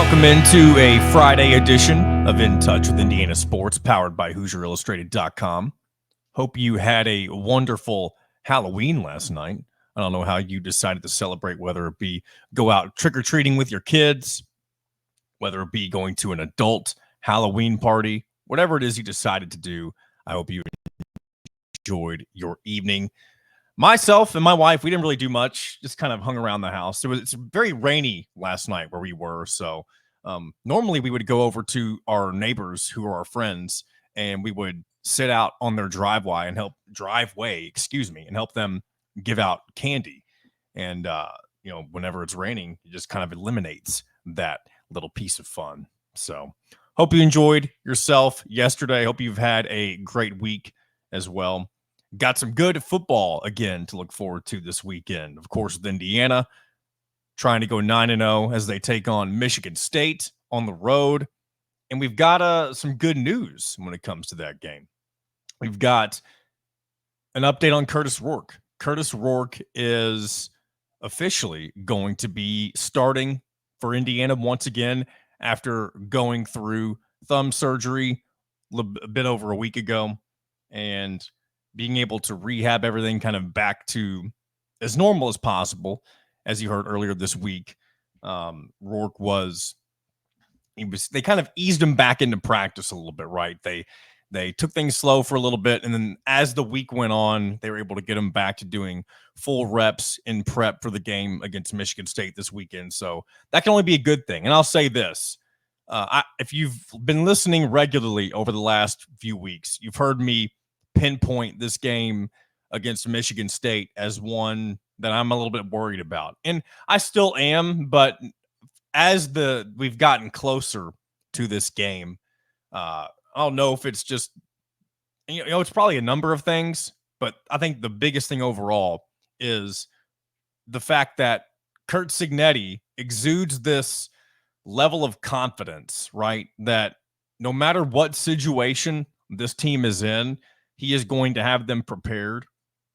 Welcome into a Friday edition of In Touch with Indiana Sports, powered by HoosierIllustrated.com. Hope you had a wonderful Halloween last night. I don't know how you decided to celebrate, whether it be go out trick-or-treating with your kids, whether it be going to an adult Halloween party, whatever it is you decided to do. I hope you enjoyed your evening. Myself and my wife, we didn't really do much, just kind of hung around the house. It's very rainy last night where we were, so normally we would go over to our neighbors who are our friends, and we would sit out on their driveway and help them give out candy. And whenever it's raining, it just kind of eliminates that little piece of fun. So hope you enjoyed yourself yesterday. Hope you've had a great week as well. Got some good football again to look forward to this weekend. Of course, with Indiana trying to go 9-0 as they take on Michigan State on the road. And we've got some good news when it comes to that game. We've got an update on Curtis Rourke. Curtis Rourke is officially going to be starting for Indiana once again after going through thumb surgery a bit over a week ago and being able to rehab everything kind of back to as normal as possible. As you heard earlier this week, Rourke they kind of eased him back into practice a little bit, right? They took things slow for a little bit, and then as the week went on, they were able to get him back to doing full reps in prep for the game against Michigan State this weekend. So that can only be a good thing. And I'll say this, if you've been listening regularly over the last few weeks, you've heard me pinpoint this game against Michigan State as one that I'm a little bit worried about. And I still am, but as we've gotten closer to this game, I don't know if it's just, it's probably a number of things, but I think the biggest thing overall is the fact that Curt Cignetti exudes this level of confidence, right? That no matter what situation this team is in, he is going to have them prepared.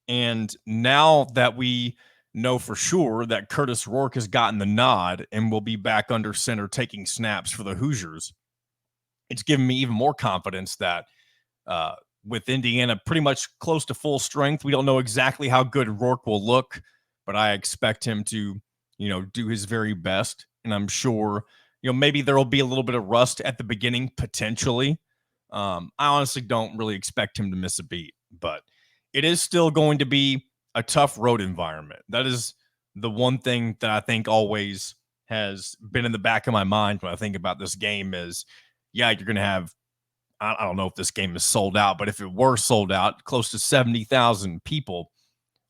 And now that we know for sure that Curtis Rourke has gotten the nod and will be back under center taking snaps for the Hoosiers, it's given me even more confidence that with Indiana pretty much close to full strength, we don't know exactly how good Rourke will look, but I expect him to, do his very best. And I'm sure, maybe there will be a little bit of rust at the beginning, potentially. I honestly don't really expect him to miss a beat, but it is still going to be a tough road environment. That is the one thing that I think always has been in the back of my mind when I think about this game is, you're going to have, I don't know if this game is sold out, but if it were sold out, close to 70,000 people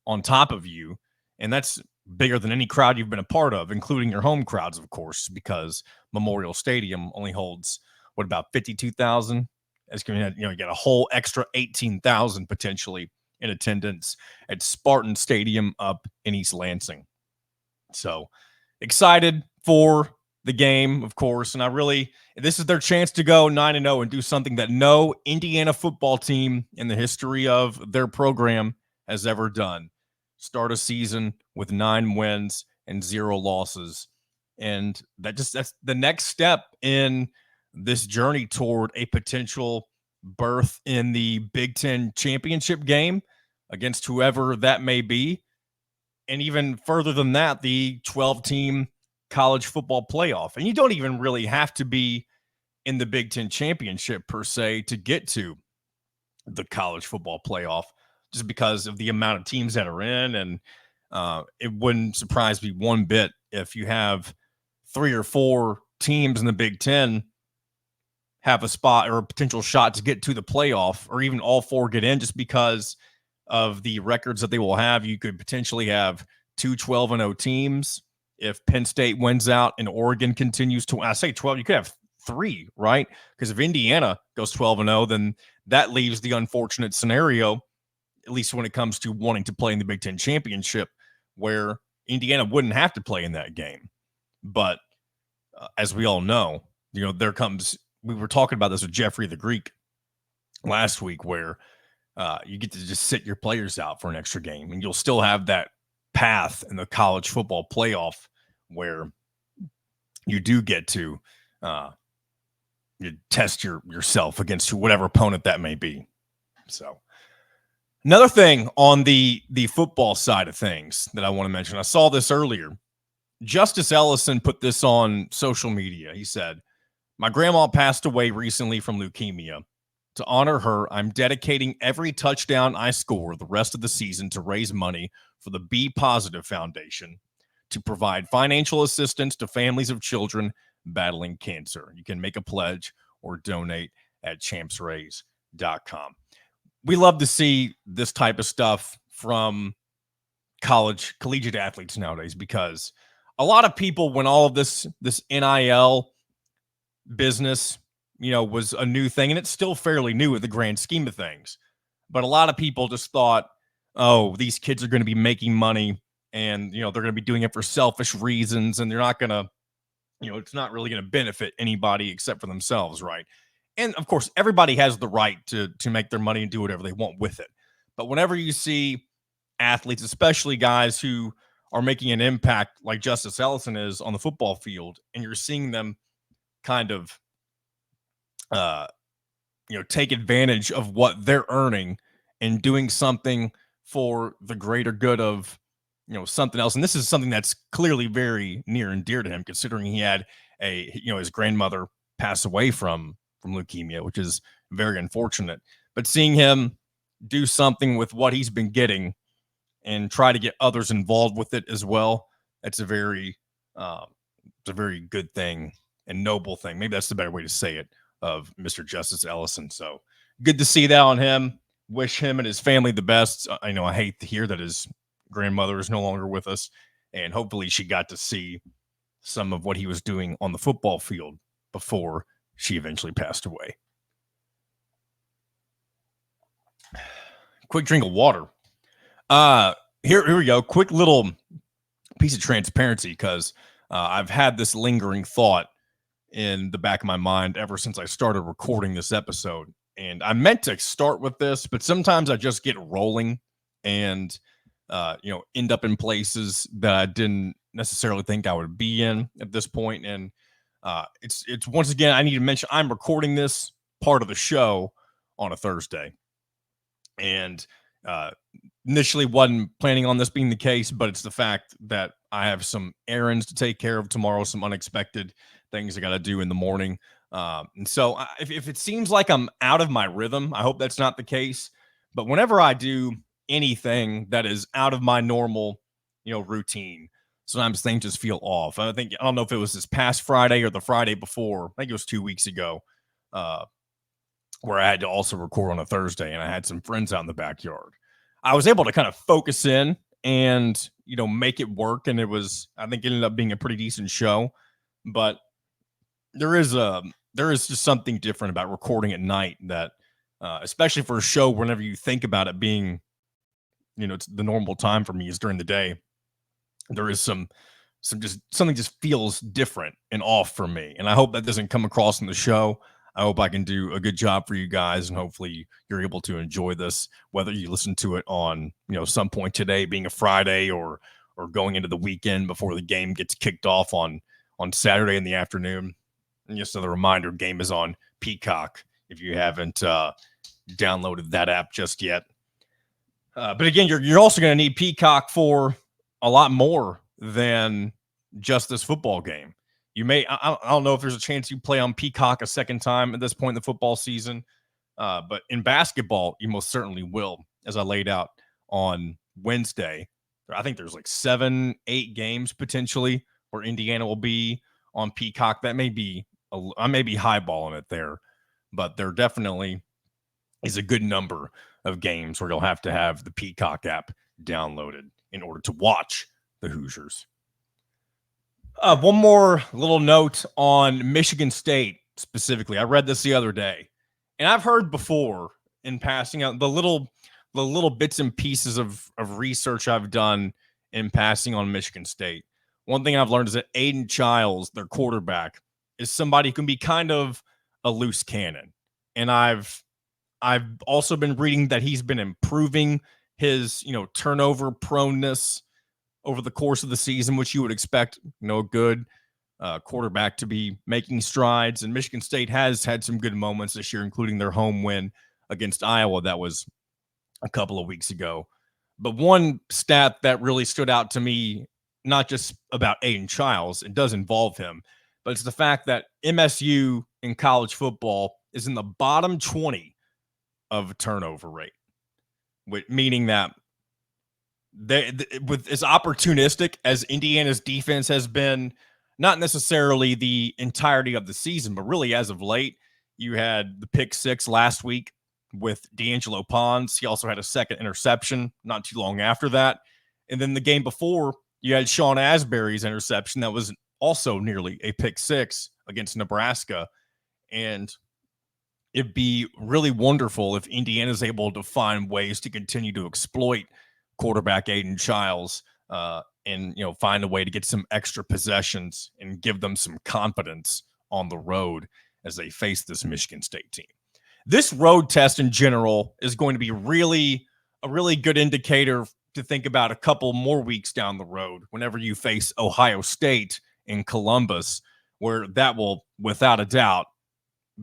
on top of you. And that's bigger than any crowd you've been a part of, including your home crowds, of course, because Memorial Stadium only holds, about 52,000? It's going to, you get a whole extra 18,000 potentially in attendance at Spartan Stadium up in East Lansing. So excited for the game, of course. And this is their chance to go 9-0 and do something that no Indiana football team in the history of their program has ever done. Start a season with 9 wins and 0 losses. And that's the next step in this journey toward a potential berth in the Big Ten championship game against whoever that may be. And even further than that, the 12-team college football playoff. And you don't even really have to be in the Big Ten championship per se to get to the college football playoff, just because of the amount of teams that are in. And it wouldn't surprise me one bit if you have 3 or 4 teams in the Big Ten have a spot or a potential shot to get to the playoff, or even all 4 get in, just because of the records that they will have. You could potentially have 2 12-0 teams if Penn State wins out and Oregon continues to, I say 12, you could have 3, right? Because if Indiana goes 12-0, then that leaves the unfortunate scenario, at least when it comes to wanting to play in the Big Ten championship, where Indiana wouldn't have to play in that game. But as we all know, there comes, we were talking about this with Jeffrey the Greek last week, where you get to just sit your players out for an extra game, and you'll still have that path in the college football playoff where you do get to you test yourself against whatever opponent that may be. So another thing on the football side of things that I want to mention, I saw this earlier. Justice Ellison put this on social media. He said, "My grandma passed away recently from leukemia. To honor her, I'm dedicating every touchdown I score the rest of the season to raise money for the Be Positive Foundation to provide financial assistance to families of children battling cancer. You can make a pledge or donate at champsraise.com." We love to see this type of stuff from collegiate athletes nowadays, because a lot of people, when all of this NIL business, was a new thing, and it's still fairly new in the grand scheme of things. But a lot of people just thought, oh, these kids are going to be making money, and they're going to be doing it for selfish reasons, and they're not going to, it's not really going to benefit anybody except for themselves, right? And of course, everybody has the right to make their money and do whatever they want with it. But whenever you see athletes, especially guys who are making an impact like Justice Ellison is on the football field, and you're seeing them kind of take advantage of what they're earning and doing something for the greater good of something else. And this is something that's clearly very near and dear to him, considering he had his grandmother pass away from leukemia, which is very unfortunate. But seeing him do something with what he's been getting and try to get others involved with it as well, it's a very good thing and noble thing. Maybe that's the better way to say it, of Mr. Justice Ellison. So good to see that on him. Wish him and his family the best. I know I hate to hear that his grandmother is no longer with us, and hopefully she got to see some of what he was doing on the football field before she eventually passed away. Quick drink of water. Here we go. Quick little piece of transparency, because I've had this lingering thought in the back of my mind ever since I started recording this episode. And I meant to start with this, but sometimes I just get rolling and, end up in places that I didn't necessarily think I would be in at this point. And it's once again, I need to mention, I'm recording this part of the show on a Thursday. And initially wasn't planning on this being the case, but it's the fact that I have some errands to take care of tomorrow, some unexpected things I got to do in the morning. And so if it seems like I'm out of my rhythm, I hope that's not the case. But whenever I do anything that is out of my normal, routine, sometimes things just feel off. I don't know if it was this past Friday or the Friday before. I think it was 2 weeks ago, where I had to also record on a Thursday, and I had some friends out in the backyard. I was able to kind of focus in and, make it work. And I think it ended up being a pretty decent show, but there is just something different about recording at night that, especially for a show, whenever you think about it being, it's the normal time for me is during the day. There is something just feels different and off for me. And I hope that doesn't come across in the show. I hope I can do a good job for you guys, and hopefully you're able to enjoy this, whether you listen to it on, some point today being a Friday, or going into the weekend before the game gets kicked off on Saturday in the afternoon. And just another reminder, game is on Peacock if you haven't downloaded that app just yet. But again, you're also going to need Peacock for a lot more than just this football game. You may, I don't know if there's a chance you play on Peacock a second time at this point in the football season, but in basketball, you most certainly will. As I laid out on Wednesday, I think there's like 7-8 games potentially where Indiana will be on Peacock. That may be, I may be highballing it there, but there definitely is a good number of games where you'll have to have the Peacock app downloaded in order to watch the Hoosiers. One more little note on Michigan State specifically. I read this the other day, and I've heard before in passing out the little bits and pieces of research I've done in passing on Michigan State. One thing I've learned is that Aiden Childs, their quarterback, is somebody who can be kind of a loose cannon. And I've also been reading that he's been improving his, turnover proneness over the course of the season, which you would expect, a good quarterback to be making strides. And Michigan State has had some good moments this year, including their home win against Iowa. That was a couple of weeks ago. But one stat that really stood out to me, not just about Aiden Childs, it does involve him, but it's the fact that MSU in college football is in the bottom 20 of turnover rate, meaning that with as opportunistic as Indiana's defense has been, not necessarily the entirety of the season, but really as of late. You had the pick six last week with D'Angelo Pons. He also had a second interception not too long after that. And then the game before, you had Sean Asbury's interception that was also nearly a pick six against Nebraska. And it'd be really wonderful if Indiana's able to find ways to continue to exploit quarterback Aiden Childs and find a way to get some extra possessions and give them some confidence on the road as they face this Michigan State team. This road test in general is going to be a really good indicator to think about a couple more weeks down the road whenever you face Ohio State in Columbus, where that will, without a doubt,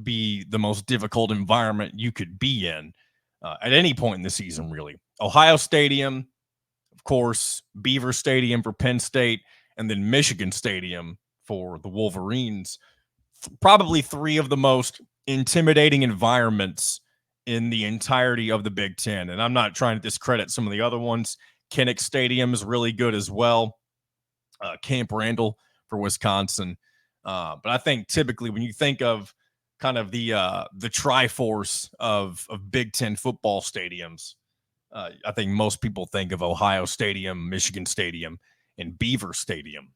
be the most difficult environment you could be in at any point in the season, really. Ohio Stadium, of course, Beaver Stadium for Penn State, and then Michigan Stadium for the Wolverines. Probably three of the most intimidating environments in the entirety of the Big Ten. And I'm not trying to discredit some of the other ones. Kinnick Stadium is really good as well. Camp Randall for Wisconsin. But I think typically when you think of kind of the Triforce of Big Ten football stadiums, I think most people think of Ohio Stadium, Michigan Stadium, and Beaver Stadium.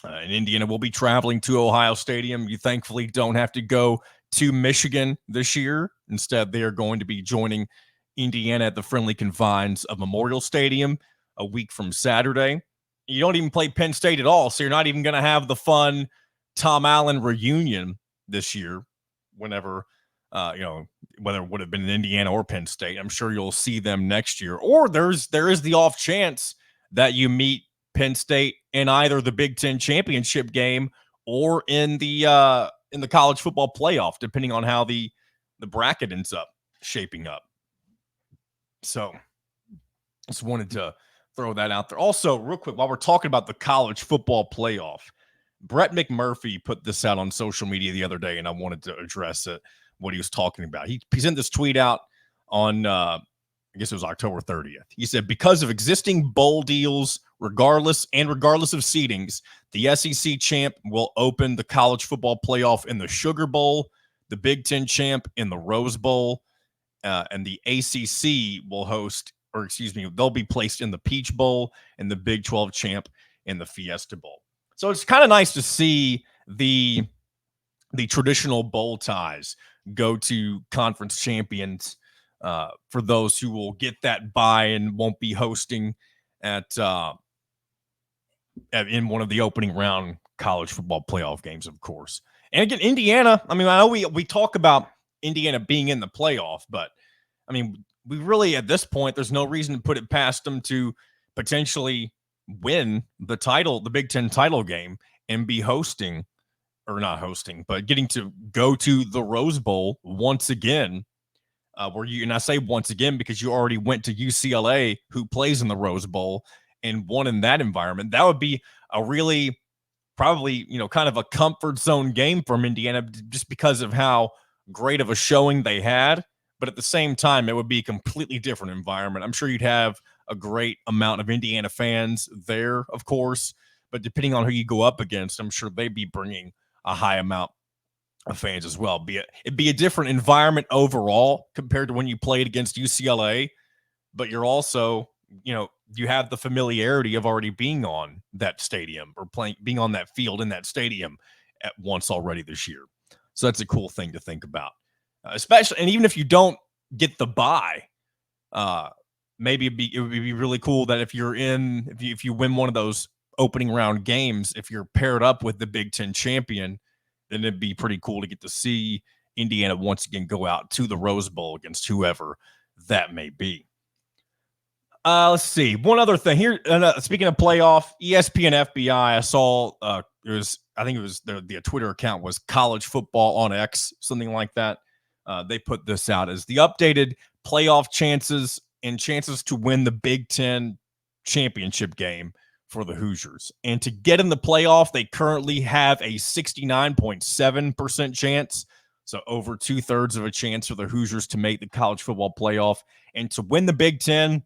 And Indiana will be traveling to Ohio Stadium. You thankfully don't have to go to Michigan this year. Instead, they are going to be joining Indiana at the friendly confines of Memorial Stadium a week from Saturday. You don't even play Penn State at all, so you're not even going to have the fun Tom Allen reunion this year, whenever, whether it would have been in Indiana or Penn State. I'm sure you'll see them next year. Or there is the off chance that you meet Penn State in either the Big Ten championship game or in the college football playoff, depending on how the bracket ends up shaping up. So just wanted to throw that out there. Also, real quick, while we're talking about the college football playoff, Brett McMurphy put this out on social media the other day, and I wanted to address it, what he was talking about. He sent this tweet out on, I guess it was October 30th. He said, because of existing bowl deals, regardless of seedings, the SEC champ will open the college football playoff in the Sugar Bowl, the Big Ten champ in the Rose Bowl, and the ACC will host, they'll be placed in the Peach Bowl, and the Big 12 champ in the Fiesta Bowl. So it's kind of nice to see the traditional bowl ties go to conference champions for those who will get that bye and won't be hosting in one of the opening round college football playoff games, of course. And again, Indiana, I know we talk about Indiana being in the playoff, but we really, at this point, there's no reason to put it past them to potentially win the Big Ten title game and be getting to go to the Rose Bowl once again, and I say once again because you already went to UCLA, who plays in the Rose Bowl, and won in that environment. That would be a really probably, kind of a comfort zone game from Indiana just because of how great of a showing they had. But at the same time, it would be a completely different environment. I'm sure you'd have a great amount of Indiana fans there, of course, but depending on who you go up against, I'm sure they'd be bringing a high amount of fans as well. It'd be a different environment overall compared to when you played against UCLA, but you're also, you have the familiarity of already being on that stadium or being on that field in that stadium at once already this year. So that's a cool thing to think about, especially, and even if you don't get the bye, maybe it would be really cool that if you win one of those opening round games, if you're paired up with the Big Ten champion, then it'd be pretty cool to get to see Indiana once again go out to the Rose Bowl against whoever that may be. Let's see. One other thing here. Speaking of playoff, ESPN FBI, I saw I think it was the Twitter account was College Football on X, something like that. They put this out as the updated playoff chances and chances to win the Big Ten championship game for the Hoosiers. And to get in the playoff, they currently have a 69.7% chance. So over 2/3 of a chance for the Hoosiers to make the college football playoff. And to win the Big Ten,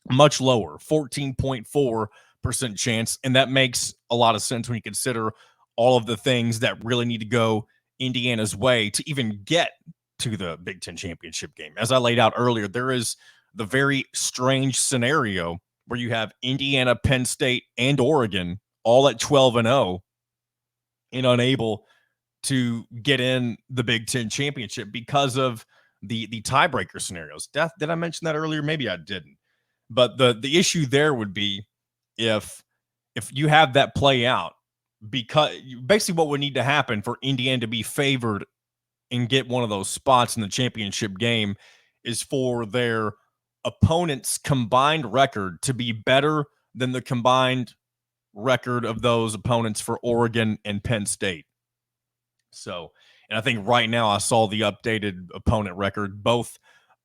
much lower, 14.4% chance. And that makes a lot of sense when you consider all of the things that really need to go Indiana's way to even get to the Big Ten championship game. As I laid out earlier, there is the very strange scenario where you have Indiana, Penn State, and Oregon all at 12-0 and unable to get in the Big Ten championship because of the tiebreaker scenarios. Did I mention that earlier? Maybe I didn't. But the issue there would be if you have that play out, because basically what would need to happen for Indiana to be favored and get one of those spots in the championship game is for their opponent's combined record to be better than the combined record of those opponents for Oregon and Penn State. So, and I think right now I saw the updated opponent record, both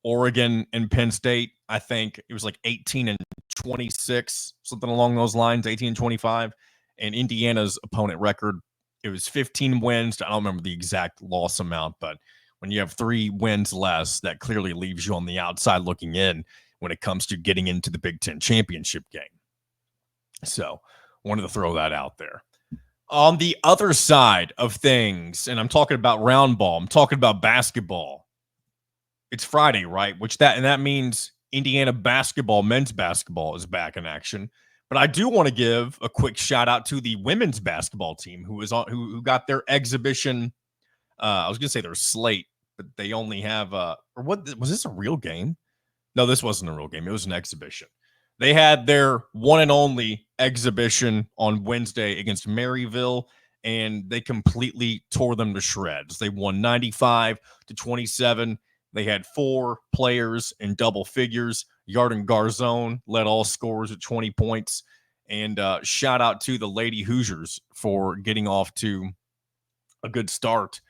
Oregon and Penn State. I think it was like 18-26, something along those lines, 18-25. And Indiana's opponent record, it was 15 wins. I don't remember the exact loss amount, but when you have 3 wins less, that clearly leaves you on the outside looking in when it comes to getting into the Big Ten championship game. So, wanted to throw that out there. On the other side of things, and I'm talking about round ball, I'm talking about basketball. It's Friday, right? That means Indiana basketball, men's basketball is back in action. But I do want to give a quick shout out to the women's basketball team who got their exhibition. I was going to say their slate, but they only have or what was this a real game? No, this wasn't a real game. It was an exhibition. They had their one and only exhibition on Wednesday against Maryville, and they completely tore them to shreds. They won 95-27. They had 4 players in double figures. Yarden Garzone led all scorers at 20 points. And shout out to the Lady Hoosiers for getting off to a good start.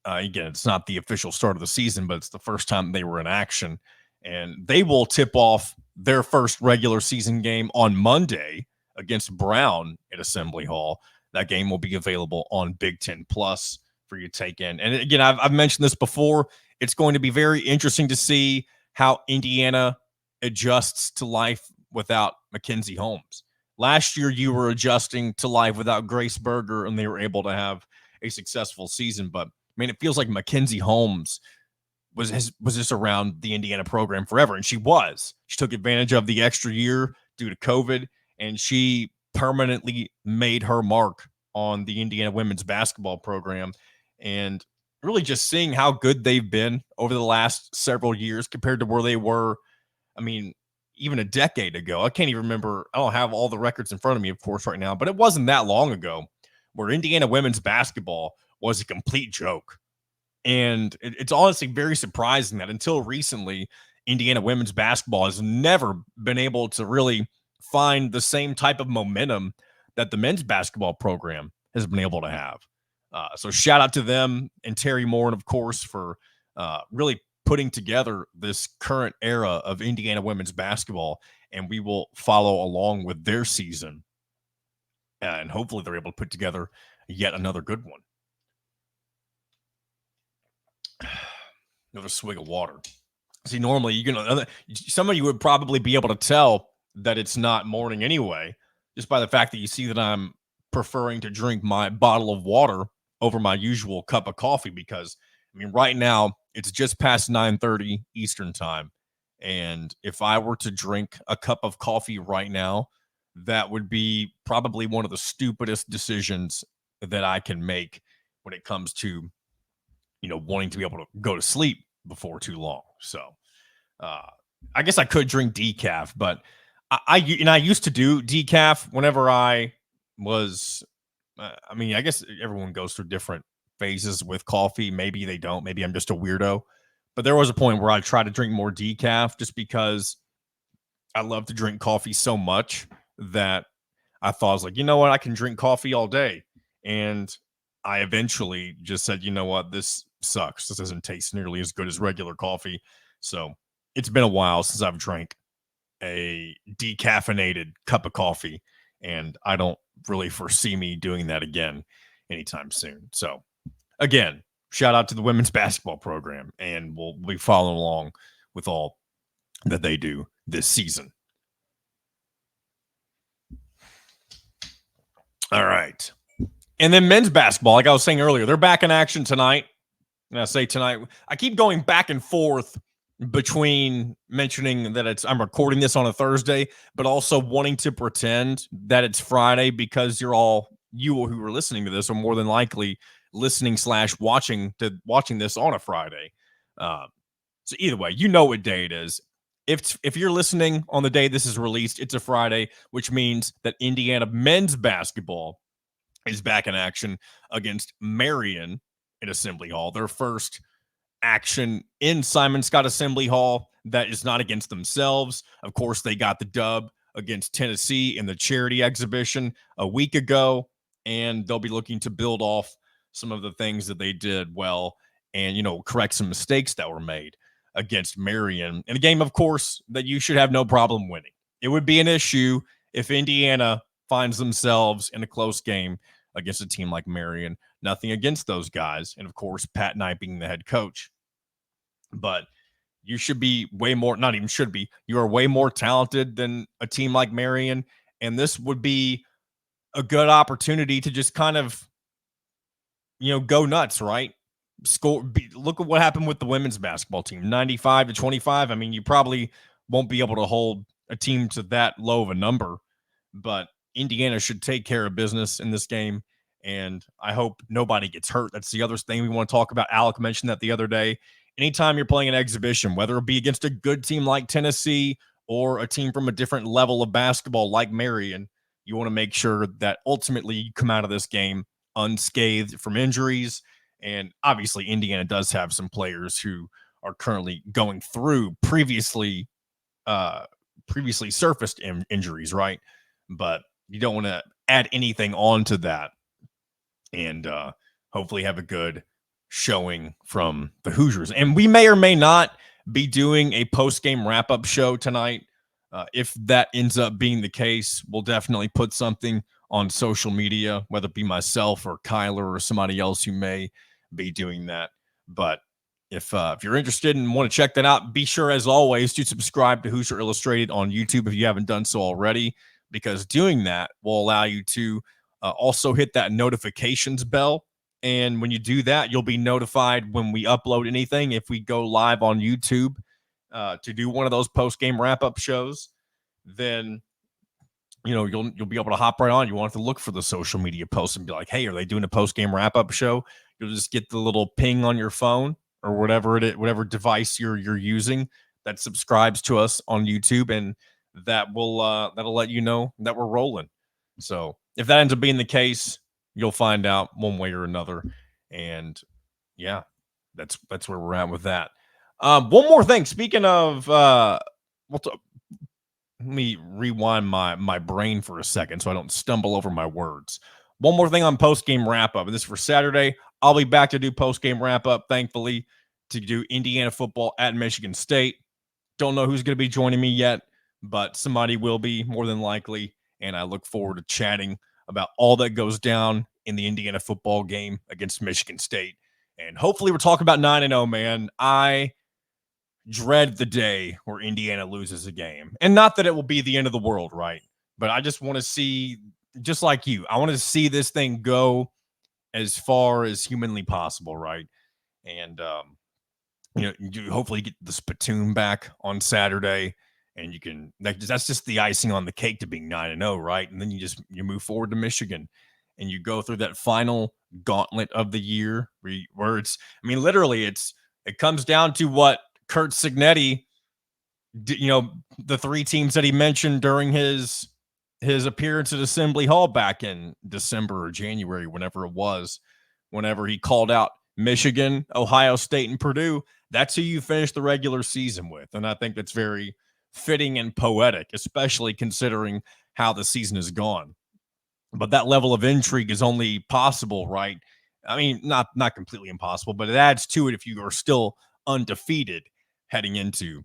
Again, it's not the official start of the season, but it's the first time they were in action. And they will tip off their first regular season game on Monday against Brown at Assembly Hall. That game will be available on Big Ten Plus for you to take in. And again, I've mentioned this before. It's going to be very interesting to see how Indiana adjusts to life without Mackenzie Holmes. Last year, you were adjusting to life without Grace Berger, and they were able to have a successful season. But, I mean, it feels like Mackenzie Holmes was just around the Indiana program forever, and she was. She took advantage of the extra year due to COVID, and she permanently made her mark on the Indiana women's basketball program. And really just seeing how good they've been over the last several years compared to where they were, I mean, even a decade ago. I can't even remember. I don't have all the records in front of me, of course, right now, but it wasn't that long ago where Indiana women's basketball was a complete joke. And it's honestly very surprising that until recently, Indiana women's basketball has never been able to really find the same type of momentum that the men's basketball program has been able to have. So shout out to them and Terry Moore, and of course, for really putting together this current era of Indiana women's basketball. And we will follow along with their season. And hopefully they're able to put together yet another good one. Another swig of water. See, normally some of you would probably be able to tell that it's not morning anyway, just by the fact that you see that I'm preferring to drink my bottle of water over my usual cup of coffee, because I mean, right now it's just past 9:30 Eastern time. And if I were to drink a cup of coffee right now, that would be probably one of the stupidest decisions that I can make when it comes to, wanting to be able to go to sleep before too long. So I guess I could drink decaf, but I used to do decaf whenever I was, I guess everyone goes through different phases with coffee. Maybe they don't. Maybe I'm just a weirdo. But there was a point where I tried to drink more decaf just because I love to drink coffee so much that I thought I was like, you know what, I can drink coffee all day. And I eventually just said, you know what, this sucks. This doesn't taste nearly as good as regular coffee. So it's been a while since I've drank a decaffeinated cup of coffee, and I don't really foresee me doing that again anytime soon. So again, shout out to the women's basketball program, and we'll be following along with all that they do this season. All right. And then men's basketball, like I was saying earlier, they're back in action tonight. And I say tonight, I keep going back and forth between mentioning that I'm recording this on a Thursday, but also wanting to pretend that it's Friday because you who are listening to this are more than likely listening / watching this on a Friday. Um, so either way, you know what day it is. If you're listening on the day this is released, it's a Friday, which means that Indiana men's basketball is back in action against Marion in Assembly Hall. Their first action in Simon Scott Assembly Hall that is not against themselves. Of course, they got the dub against Tennessee in the charity exhibition a week ago, and they'll be looking to build off some of the things that they did well and, correct some mistakes that were made against Marion in a game, of course, that you should have no problem winning. It would be an issue if Indiana finds themselves in a close game against a team like Marion. Nothing against those guys. And of course, Pat Knight being the head coach. But you should be way more, not even should be, you are way more talented than a team like Marion. And this would be a good opportunity to just kind of, go nuts, right? Look at what happened with the women's basketball team, 95-25. I mean, you probably won't be able to hold a team to that low of a number, but Indiana should take care of business in this game. And I hope nobody gets hurt. That's the other thing we want to talk about. Alec mentioned that the other day. Anytime you're playing an exhibition, whether it be against a good team like Tennessee or a team from a different level of basketball like Marion, you want to make sure that ultimately you come out of this game unscathed from injuries. And obviously, Indiana does have some players who are currently going through previously surfaced injuries, right? But you don't want to add anything onto that, and hopefully have a good showing from the Hoosiers. And we may or may not be doing a post-game wrap-up show tonight. If that ends up being the case, we'll definitely put something on social media, whether it be myself or Kyler or somebody else who may be doing that. But if you're interested and want to check that out, be sure, as always, to subscribe to Hoosier Illustrated on YouTube if you haven't done so already, because doing that will allow you to also hit that notifications bell. And when you do that, you'll be notified when we upload anything. If we go live on YouTube to do one of those post-game wrap-up shows, then you'll be able to hop right on. You won't have to look for the social media posts and be like, hey, are they doing a post-game wrap-up show? You'll just get the little ping on your phone or whatever device you're using that subscribes to us on YouTube, and that'll let you know that we're rolling. So if that ends up being the case, you'll find out one way or another. And yeah, that's where we're at with that. One more thing. Speaking of, let me rewind my brain for a second so I don't stumble over my words. One more thing on post-game wrap-up, and this is for Saturday. I'll be back to do post-game wrap-up, thankfully, to do Indiana football at Michigan State. Don't know who's going to be joining me yet, but somebody will be more than likely, and I look forward to chatting about all that goes down in the Indiana football game against Michigan State. And hopefully we're talking about 9-0, man. I dread the day where Indiana loses a game. And not that it will be the end of the world, right? But I just want to see, just like you, I want to see this thing go as far as humanly possible, right? And you hopefully get the spittoon back on Saturday, and you can that's just the icing on the cake to being 9-0, right? And then you move forward to Michigan, and you go through that final gauntlet of the year where it's, I mean, literally it comes down to what Kurt Signetti, the three teams that he mentioned during his appearance at Assembly Hall back in December or January, whenever it was, whenever he called out Michigan, Ohio State, and Purdue. That's who you finish the regular season with. And I think that's very, fitting and poetic, especially considering how the season has gone. But that level of intrigue is only possible, right? I mean, not completely impossible, but it adds to it if you are still undefeated heading into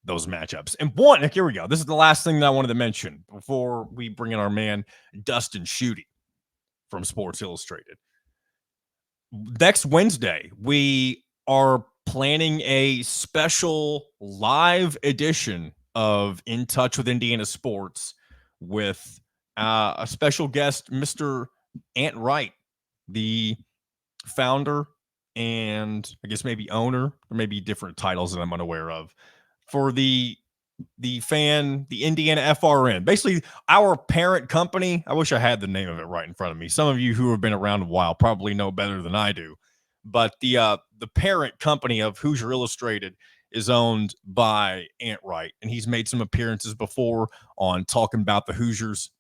those matchups. And here we go. This is the last thing that I wanted to mention before we bring in our man Dustin Schutte from Sports Illustrated. Next Wednesday, we are planning a special live edition of In Touch with Indiana Sports with a special guest, Mr. Ant Wright, the founder and I guess maybe owner, or maybe different titles that I'm unaware of, for the Indiana FRN, basically our parent company. I wish I had the name of it right in front of me. Some of you who have been around a while probably know better than I do, but the parent company of Hoosier Illustrated is owned by Ant Wright, and he's made some appearances before on talking about the Hoosiers,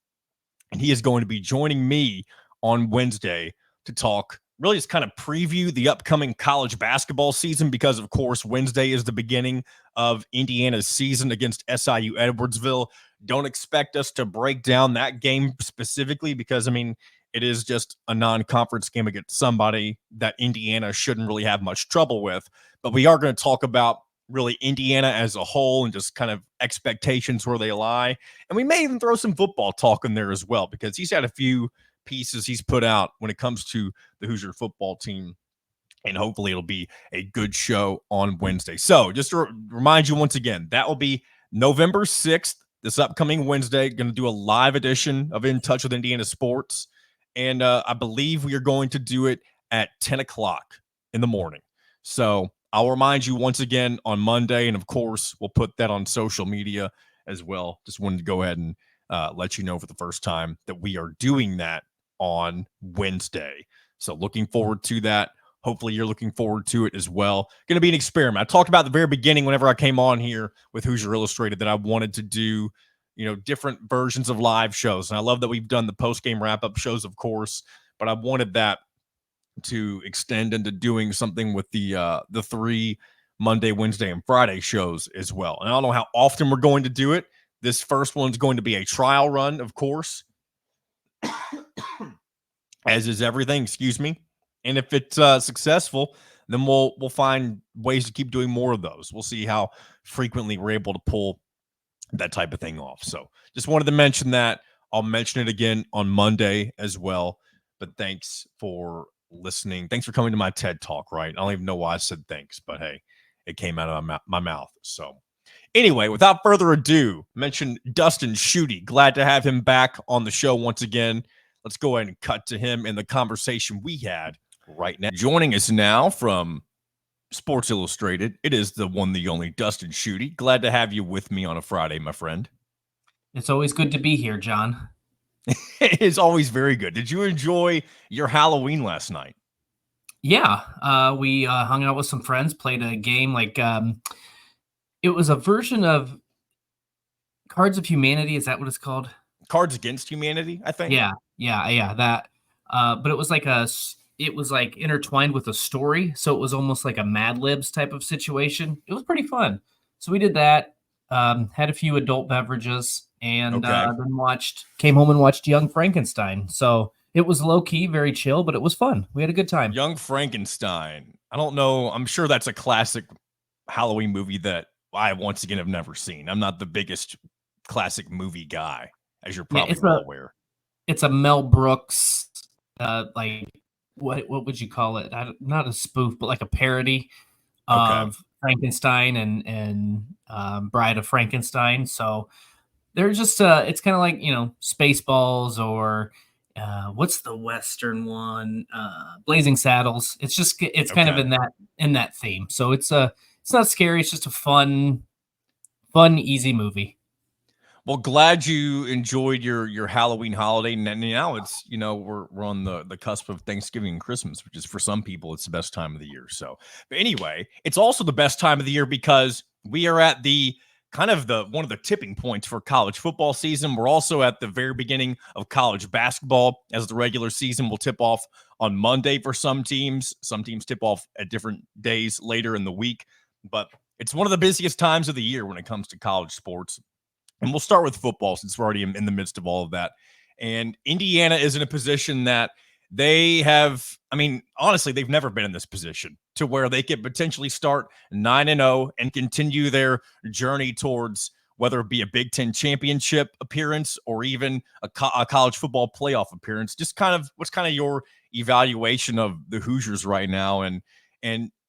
and he is going to be joining me on Wednesday to talk, really just kind of preview the upcoming college basketball season, because of course Wednesday is the beginning of Indiana's season against SIU Edwardsville. Don't expect us to break down that game specifically, because I mean, it is just a non-conference game against somebody that Indiana shouldn't really have much trouble with. But we are going to talk about really Indiana as a whole and just kind of expectations where they lie. And we may even throw some football talk in there as well, because he's had a few pieces he's put out when it comes to the Hoosier football team, and hopefully it'll be a good show on Wednesday. So just to remind you once again, that will be November 6th, this upcoming Wednesday. Going to do a live edition of In Touch with Indiana Sports, and I believe we are going to do it at 10 o'clock in the morning. So I'll remind you once again on Monday, and of course we'll put that on social media as well. Just wanted to go ahead and let you know for the first time that we are doing that on Wednesday. So looking forward to that. Hopefully you're looking forward to it as well. Going to be an experiment. I talked about at the very beginning whenever I came on here with Hoosier Illustrated that I wanted to do, different versions of live shows. And I love that we've done the post-game wrap-up shows, of course, but I wanted that to extend into doing something with the 3 Monday, Wednesday, and Friday shows as well. And I don't know how often we're going to do it. This first one's going to be a trial run, of course, as is everything, excuse me. And if it's successful, then we'll find ways to keep doing more of those. We'll see how frequently we're able to pull that type of thing off. So just wanted to mention that. I'll mention it again on Monday as well. But thanks for listening. Thanks for coming to my TED Talk, right? I don't even know why I said thanks, but hey, it came out of my mouth. So anyway, without further ado, mention Dustin Schutte. Glad to have him back on the show once again. Let's go ahead and cut to him and the conversation we had right now. Joining us now from Sports Illustrated, it is the one, the only Dustin Schutte. Glad to have you with me on a Friday, my friend. It's always good to be here, John. It is always very good. Did you enjoy your Halloween last night? Yeah, we hung out with some friends, played a game it was a version of Cards of Humanity. Is that what it's called? Cards Against Humanity, I think. Yeah, that. But it was like intertwined with a story, so it was almost like a Mad Libs type of situation. It was pretty fun. So we did that. Had a few adult beverages, and then came home and watched Young Frankenstein. So it was low key, very chill, but it was fun. We had a good time. Young Frankenstein. I don't know. I'm sure that's a classic Halloween movie that I once again have never seen. I'm not the biggest classic movie guy, as you're probably well aware. It's a Mel Brooks, like what would you call it? Not a spoof, but like a parody of Frankenstein and Bride of Frankenstein. So they're just it's kind of like Spaceballs or what's the Western one? Blazing Saddles. It's kind of in that theme. So it's not scary. It's just a fun, easy movie. Well, glad you enjoyed your Halloween holiday. And now it's, we're on the cusp of Thanksgiving and Christmas, which is for some people, it's the best time of the year. So, but anyway, it's also the best time of the year because we are at one of the tipping points for college football season. We're also at the very beginning of college basketball, as the regular season will tip off on Monday for some teams. Some teams tip off at different days later in the week. But It's one of the busiest times of the year when it comes to college sports. And we'll start with football since we're already in the midst of all of that. And Indiana is in a position that they have, I mean, honestly, they've never been in this position to where they could potentially start 9-0 and continue their journey towards whether it be a Big Ten championship appearance or even a college football playoff appearance. Just kind of what's kind of your evaluation of the Hoosiers right now, and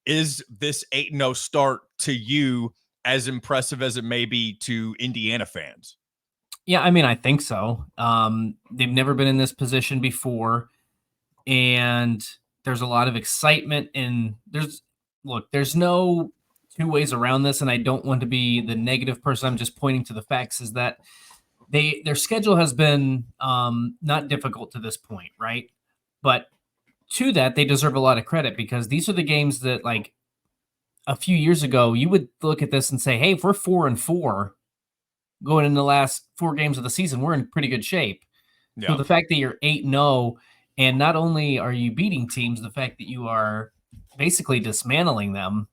is this 8-0 start to you as impressive as it may be to Indiana fans? Yeah, I mean, I think so. They've never been in this position before, and there's a lot of excitement. And there's no two ways around this. And I don't want to be the negative person. I'm just pointing to the facts. Is that their schedule has been not difficult to this point, right? But to that, they deserve a lot of credit because these are the games that, like, a few years ago, you would look at this and say, "Hey, if we're 4-4." Going in the last 4 games of the season, we're in pretty good shape. Yeah. So the fact that you're 8-0, and not only are you beating teams, the fact that you are basically dismantling them,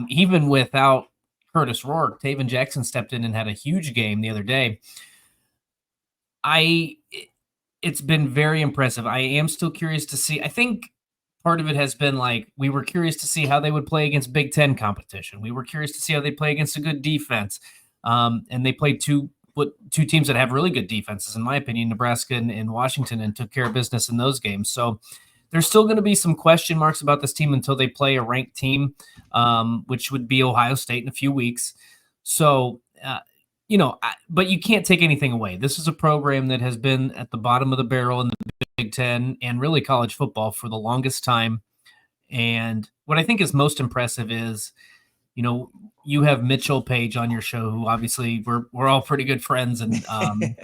even without Curtis Rourke, Taven Jackson stepped in and had a huge game the other day. It's been very impressive. I am still curious to see. I think part of it has been like we were curious to see how they would play against Big Ten competition. We were curious to see how they play against a good defense. And they played two teams that have really good defenses, in my opinion, Nebraska and Washington, and took care of business in those games. So there's still going to be some question marks about this team until they play a ranked team, which would be Ohio State in a few weeks. So, but you can't take anything away. This is a program that has been at the bottom of the barrel in the Big Ten and really college football for the longest time. And what I think is most impressive is, you have Mitchell Page on your show, who obviously we're all pretty good friends, and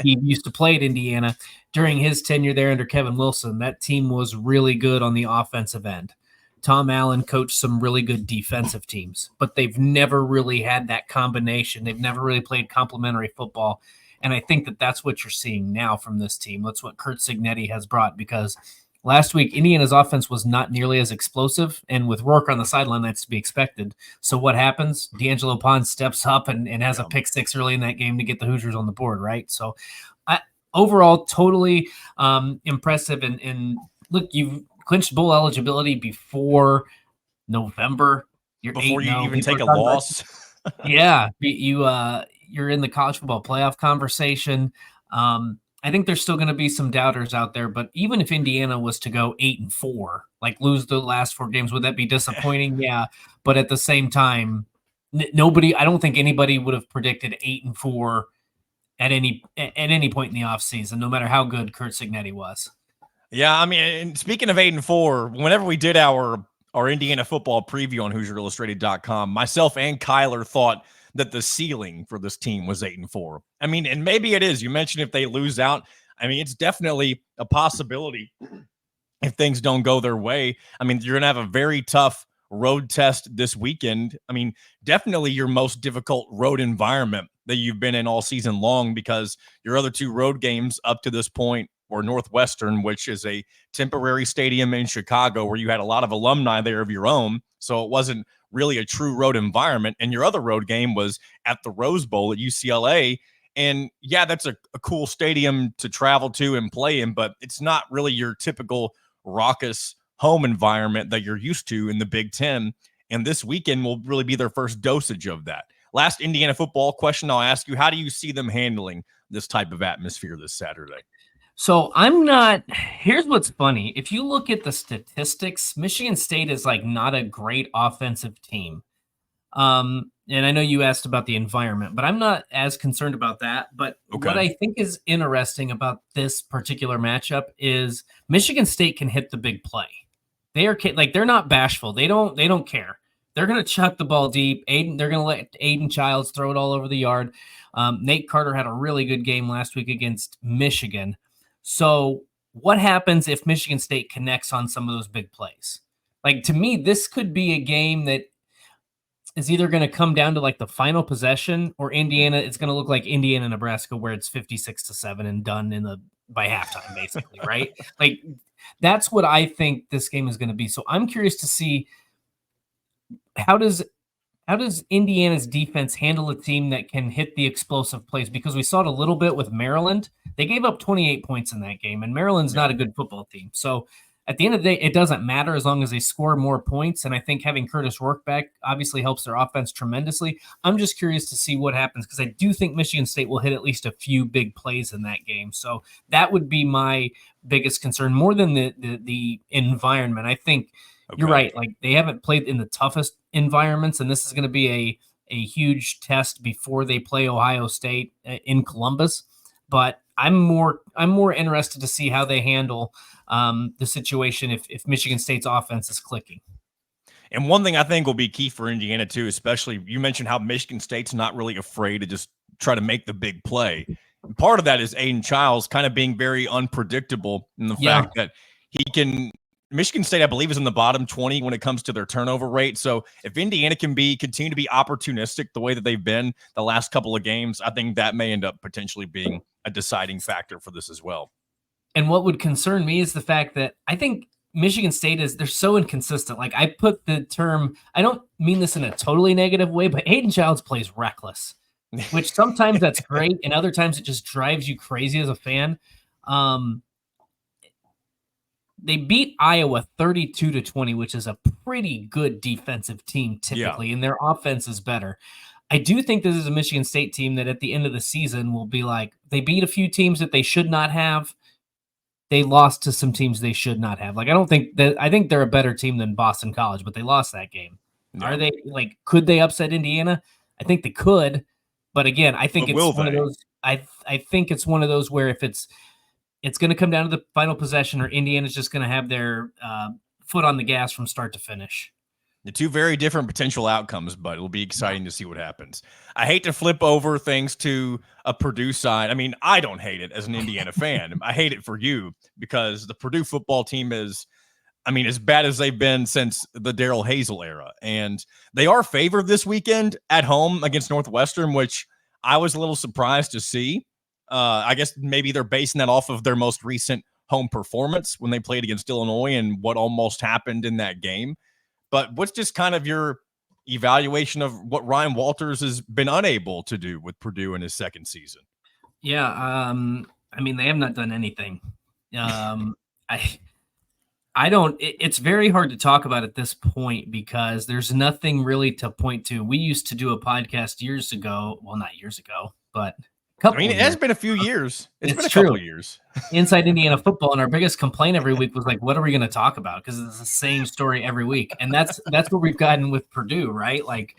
he used to play at Indiana. During his tenure there under Kevin Wilson, that team was really good on the offensive end. Tom Allen coached some really good defensive teams, but they've never really had that combination. They've never really played complementary football, and I think that that's what you're seeing now from this team. That's what Curt Cignetti has brought, because last week, Indiana's offense was not nearly as explosive, and with Rourke on the sideline, that's to be expected. So what happens? D'Angelo Pond steps up and has a pick six early in that game to get the Hoosiers on the board, right? So overall, totally impressive. And look, you've clinched bowl eligibility before November. Before you even take a loss. Yeah, you're in the college football playoff conversation. I think there's still going to be some doubters out there, but even if Indiana was to go 8-4, like lose the last 4 games, would that be disappointing? Yeah. But at the same time, I don't think anybody would have predicted 8-4 at any point in the offseason, no matter how good Curt Cignetti was. Yeah. I mean, speaking of 8-4, whenever we did our Indiana football preview on HoosierIllustrated.com, myself and Kyler thought that the ceiling for this team was 8-4. I mean, and maybe it is. You mentioned if they lose out. I mean, it's definitely a possibility if things don't go their way. I mean, you're going to have a very tough road test this weekend. I mean, definitely your most difficult road environment that you've been in all season long, because your other 2 road games up to this point were Northwestern, which is a temporary stadium in Chicago where you had a lot of alumni there of your own. So it wasn't really a true road environment. And your other road game was at the Rose Bowl at UCLA. And yeah, that's a cool stadium to travel to and play in, but it's not really your typical raucous home environment that you're used to in the Big Ten. And this weekend will really be their first dosage of that. Last Indiana football question I'll ask you: how do you see them handling this type of atmosphere this Saturday? So here's what's funny. If you look at the statistics, Michigan State is like not a great offensive team. And I know you asked about the environment, but I'm not as concerned about that. But What I think is interesting about this particular matchup is Michigan State can hit the big play. They're not bashful. They don't care. They're going to chuck the ball deep. They're going to let Aiden Childs throw it all over the yard. Nate Carter had a really good game last week against Michigan. So what happens if Michigan State connects on some of those big plays? Like, to me, this could be a game that is either going to come down to like the final possession, or it's going to look like Indiana, Nebraska, where it's 56-7 and done by halftime, basically, right? Like, that's what I think this game is going to be. So I'm curious to see, how does Indiana's defense handle a team that can hit the explosive plays? Because we saw it a little bit with Maryland. They gave up 28 points in that game, and Maryland's not a good football team. So at the end of the day, it doesn't matter as long as they score more points. And I think having Curtis Rourke back obviously helps their offense tremendously. I'm just curious to see what happens because I do think Michigan State will hit at least a few big plays in that game. So that would be my biggest concern more than the environment. I think you're right. Like they haven't played in the toughest environments, and this is going to be a huge test before they play Ohio State in Columbus. But I'm more interested to see how they handle the situation if Michigan State's offense is clicking. And one thing I think will be key for Indiana too, especially you mentioned how Michigan State's not really afraid to just try to make the big play. And part of that is Aiden Childs kind of being very unpredictable in the fact that he can. Michigan State, I believe, is in the bottom 20 when it comes to their turnover rate. So if Indiana can continue to be opportunistic the way that they've been the last couple of games, I think that may end up potentially being a deciding factor for this as well. And what would concern me is the fact that I think Michigan State they're so inconsistent. Like I put the term, I don't mean this in a totally negative way, but Aiden Childs plays reckless, which sometimes that's great. And other times it just drives you crazy as a fan. They beat Iowa 32-20, which is a pretty good defensive team typically, and their offense is better. I do think this is a Michigan State team that at the end of the season will be like, they beat a few teams that they should not have. They lost to some teams they should not have. Like, I think they're a better team than Boston College, but they lost that game. Yeah. Are they like, could they upset Indiana? I think they could, but again, I think it's one of those, I think it's one of those where if it's going to come down to the final possession or Indiana's just going to have their foot on the gas from start to finish. The two very different potential outcomes, but it'll be exciting to see what happens. I hate to flip over things to a Purdue side. I mean, I don't hate it as an Indiana fan. I hate it for you because the Purdue football team is, I mean, as bad as they've been since the Darrell Hazel era. And they are favored this weekend at home against Northwestern, which I was a little surprised to see. I guess maybe they're basing that off of their most recent home performance when they played against Illinois and what almost happened in that game. But what's just kind of your evaluation of what Ryan Walters has been unable to do with Purdue in his second season? Yeah, I mean, they have not done anything. I don't. It's very hard to talk about at this point because there's nothing really to point to. We used to do a podcast years ago. Well, not years ago, but it has been a few years. It's been a couple of years. Inside Indiana football, and our biggest complaint every week was like, what are we going to talk about? Because it's the same story every week. And that's what we've gotten with Purdue, right? Like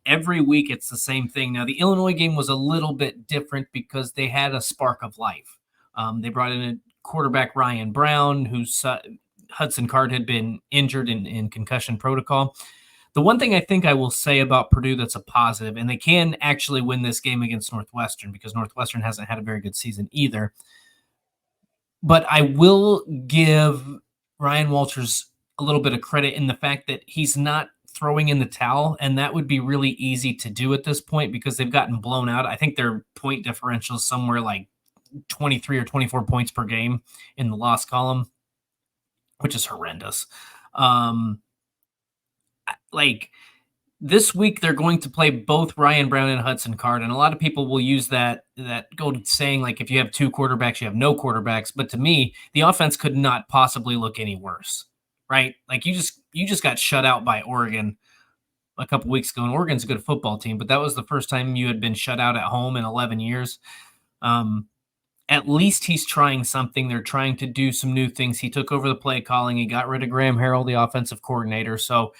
every week it's the same thing. Now, the Illinois game was a little bit different because they had a spark of life. They brought in a quarterback, Ryan Brown, whose Hudson Card had been injured in concussion protocol. The one thing I think I will say about Purdue that's a positive, and they can actually win this game against Northwestern because Northwestern hasn't had a very good season either. But I will give Ryan Walters a little bit of credit in the fact that he's not throwing in the towel, and that would be really easy to do at this point because they've gotten blown out. I think their point differential is somewhere like 23 or 24 points per game in the loss column, which is horrendous. Like this week, they're going to play both Ryan Brown and Hudson Card, and a lot of people will use that saying like if you have two quarterbacks, you have no quarterbacks. But to me, the offense could not possibly look any worse, right? Like you just got shut out by Oregon a couple weeks ago, and Oregon's a good football team, but that was the first time you had been shut out at home in 11 years. At least he's trying something. They're trying to do some new things. He took over the play calling. He got rid of Graham Harrell, the offensive coordinator. So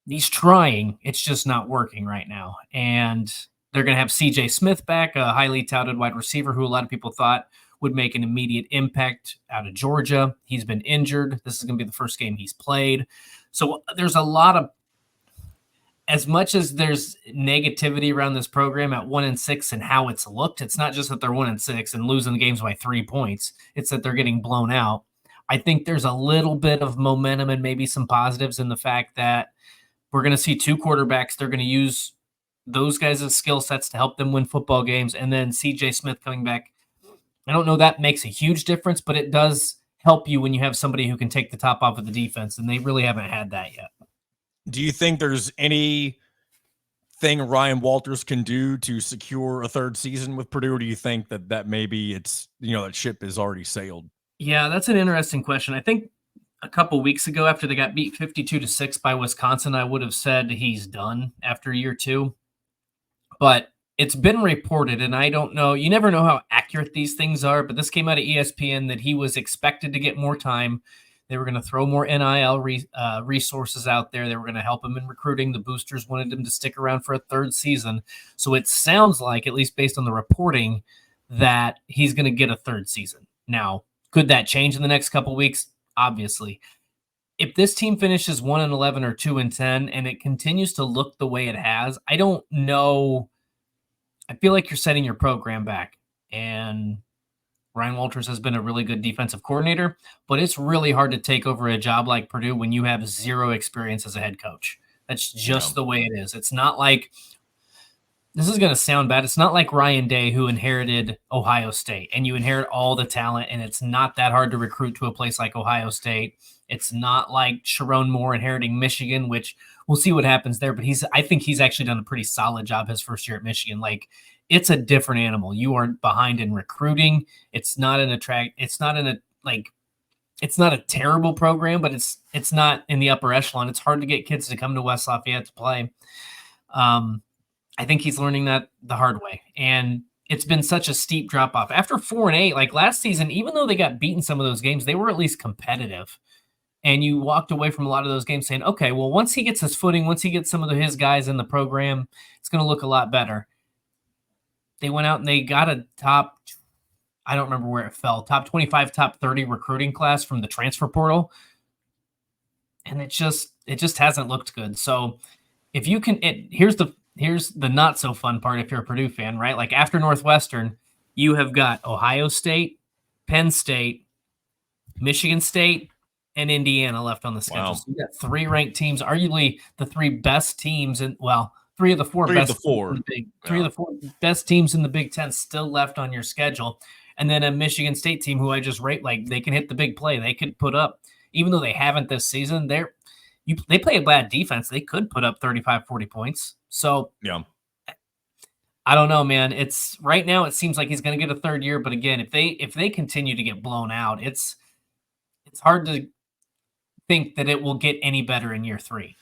he's trying. It's just not working right now. And they're going to have C.J. Smith back, a highly touted wide receiver who a lot of people thought would make an immediate impact out of Georgia. He's been injured. This is going to be the first game he's played. So there's a lot of, as much as there's negativity around this program at 1-6 and how it's looked, it's not just that they're 1-6 and losing the games by 3 points. It's that they're getting blown out. I think there's a little bit of momentum and maybe some positives in the fact that we're going to see two quarterbacks. They're going to use those guys' skill sets to help them win football games. And then C.J. Smith coming back. I don't know that makes a huge difference, but it does help you when you have somebody who can take the top off of the defense, and they really haven't had that yet. Do you think there's any thing Ryan Walters can do to secure a third season with Purdue? Or do you think that maybe it's, that ship is already sailed? Yeah, that's an interesting question. I think a couple weeks ago, after they got beat 52-6 by Wisconsin, I would have said he's done after year 2. But it's been reported, and I don't know. You never know how accurate these things are, but this came out of ESPN that he was expected to get more time. They were going to throw more NIL resources out there. They were going to help him in recruiting. The boosters wanted him to stick around for a third season. So it sounds like, at least based on the reporting, that he's going to get a third season. Now, could that change in the next couple weeks? Obviously. If this team finishes 1-11 or 2-10 and it continues to look the way it has, I don't know. I feel like you're setting your program back. And Ryan Walters has been a really good defensive coordinator, but it's really hard to take over a job like Purdue when you have zero experience as a head coach. That's just the way it is. It's not like, this is going to sound bad, it's not like Ryan Day, who inherited Ohio State, and you inherit all the talent, and it's not that hard to recruit to a place like Ohio State. It's not like Sharon Moore inheriting Michigan, which we'll see what happens there, but I think he's actually done a pretty solid job his first year at Michigan. Like, it's a different animal. You aren't behind in recruiting. It's not a terrible program, but it's not in the upper echelon. It's hard to get kids to come to West Lafayette to play. I think he's learning that the hard way. And it's been such a steep drop off. After 4-8, like last season, even though they got beaten some of those games, they were at least competitive. And you walked away from a lot of those games saying, okay, well, once he gets his footing, once he gets some of his guys in the program, it's going to look a lot better. They went out and they got a top, I don't remember where it fell, top 25, top 30 recruiting class from the transfer portal. And it just hasn't looked good. So if you can, here's the not so fun part if you're a Purdue fan, right? Like after Northwestern, you have got Ohio State, Penn State, Michigan State, and Indiana left on the schedule. Wow. So you got 3 ranked teams, arguably the 3 best teams, and three of the four best teams in the Big Ten still left on your schedule. And then a Michigan State team who I just rate, like they can hit the big play. They could put up, even though they haven't this season, they play a bad defense. They could put up 35, 40 points. So yeah, I don't know, man. It's right now it seems like he's going to get a third year, but again, if they continue to get blown out, it's hard to think that it will get any better in year 3.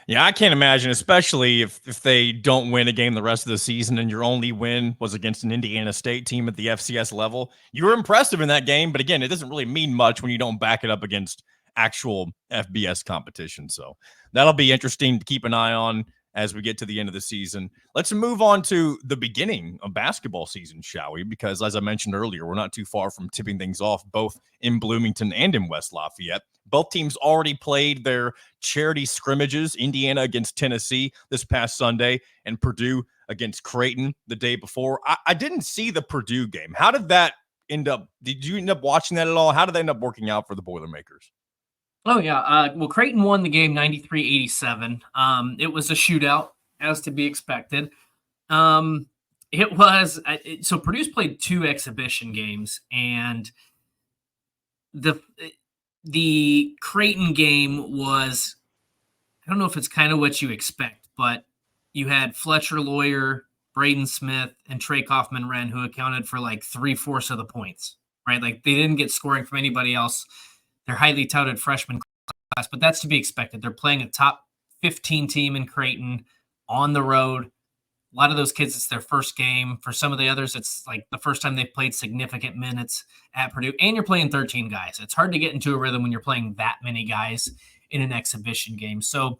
Yeah, I can't imagine, especially if they don't win a game the rest of the season and your only win was against an Indiana State team at the FCS level. You were impressive in that game, but again, it doesn't really mean much when you don't back it up against actual FBS competition. So that'll be interesting to keep an eye on as we get to the end of the season. Let's move on to the beginning of basketball season, shall we? Because as I mentioned earlier, we're not too far from tipping things off, both in Bloomington and in West Lafayette. Both teams already played their charity scrimmages, Indiana against Tennessee this past Sunday, and Purdue against Creighton the day before. I didn't see the Purdue game. How did that end up? Did you end up watching that at all? How did that end up working out for the Boilermakers? Oh, yeah. Well, Creighton won the game 93-87. It was a shootout, as to be expected. It was so Purdue's played 2 exhibition games, and the Creighton game was, I don't know if it's kind of what you expect, but you had Fletcher Lawyer, Braden Smith, and Trey Kaufman-Wren, who accounted for like 3/4 of the points, right? Like they didn't get scoring from anybody else. They're highly touted freshman class, but that's to be expected. They're playing a top 15 team in Creighton on the road. A lot of those kids, it's their first game. For some of the others, it's like the first time they've played significant minutes at Purdue. And you're playing 13 guys. It's hard to get into a rhythm when you're playing that many guys in an exhibition game. So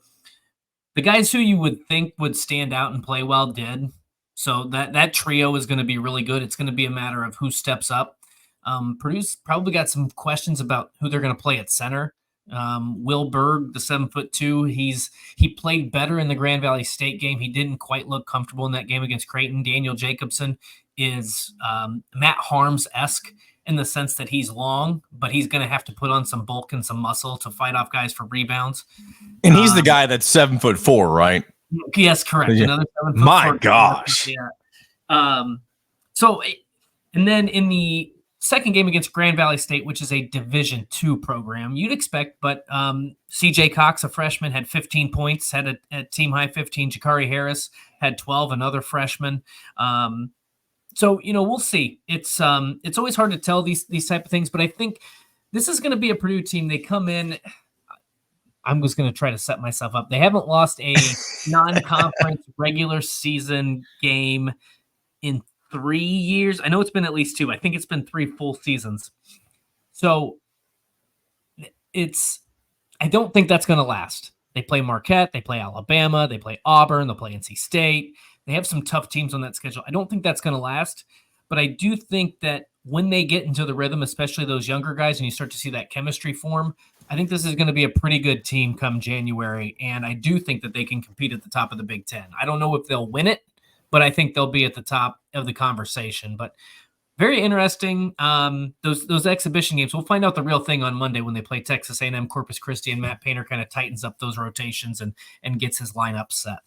the guys who you would think would stand out and play well did. So that trio is going to be really good. It's going to be a matter of who steps up. Purdue's probably got some questions about who they're going to play at center. Will Berg, the 7'2", he played better in the Grand Valley State game. He didn't quite look comfortable in that game against Creighton. Daniel Jacobson is Matt Harms-esque in the sense that he's long, but he's going to have to put on some bulk and some muscle to fight off guys for rebounds. And he's the guy that's 7'4", right? Yes, correct. Yeah. Another 7'4". My gosh. Yeah. And then in the second game against Grand Valley State, which is a Division II program, you'd expect, but C.J. Cox, a freshman, had 15 points, had a team high 15. Jakari Harris had 12, another freshman. So, we'll see. It's always hard to tell these type of things, but I think this is going to be a Purdue team. They come in. I'm just going to try to set myself up. They haven't lost a non-conference regular season game in 3 years. I know it's been at least 2. I think it's been 3 full seasons. So I don't think that's going to last. They play Marquette, they play Alabama, they play Auburn, they'll play NC State. They have some tough teams on that schedule. I don't think that's going to last, but I do think that when they get into the rhythm, especially those younger guys, and you start to see that chemistry form, I think this is going to be a pretty good team come January, and I do think that they can compete at the top of the Big Ten. I don't know if they'll win it, but I think they'll be at the top of the conversation. But very interesting. Those exhibition games. We'll find out the real thing on Monday when they play Texas A&M, Corpus Christi, and Matt Painter kind of tightens up those rotations and gets his lineup set.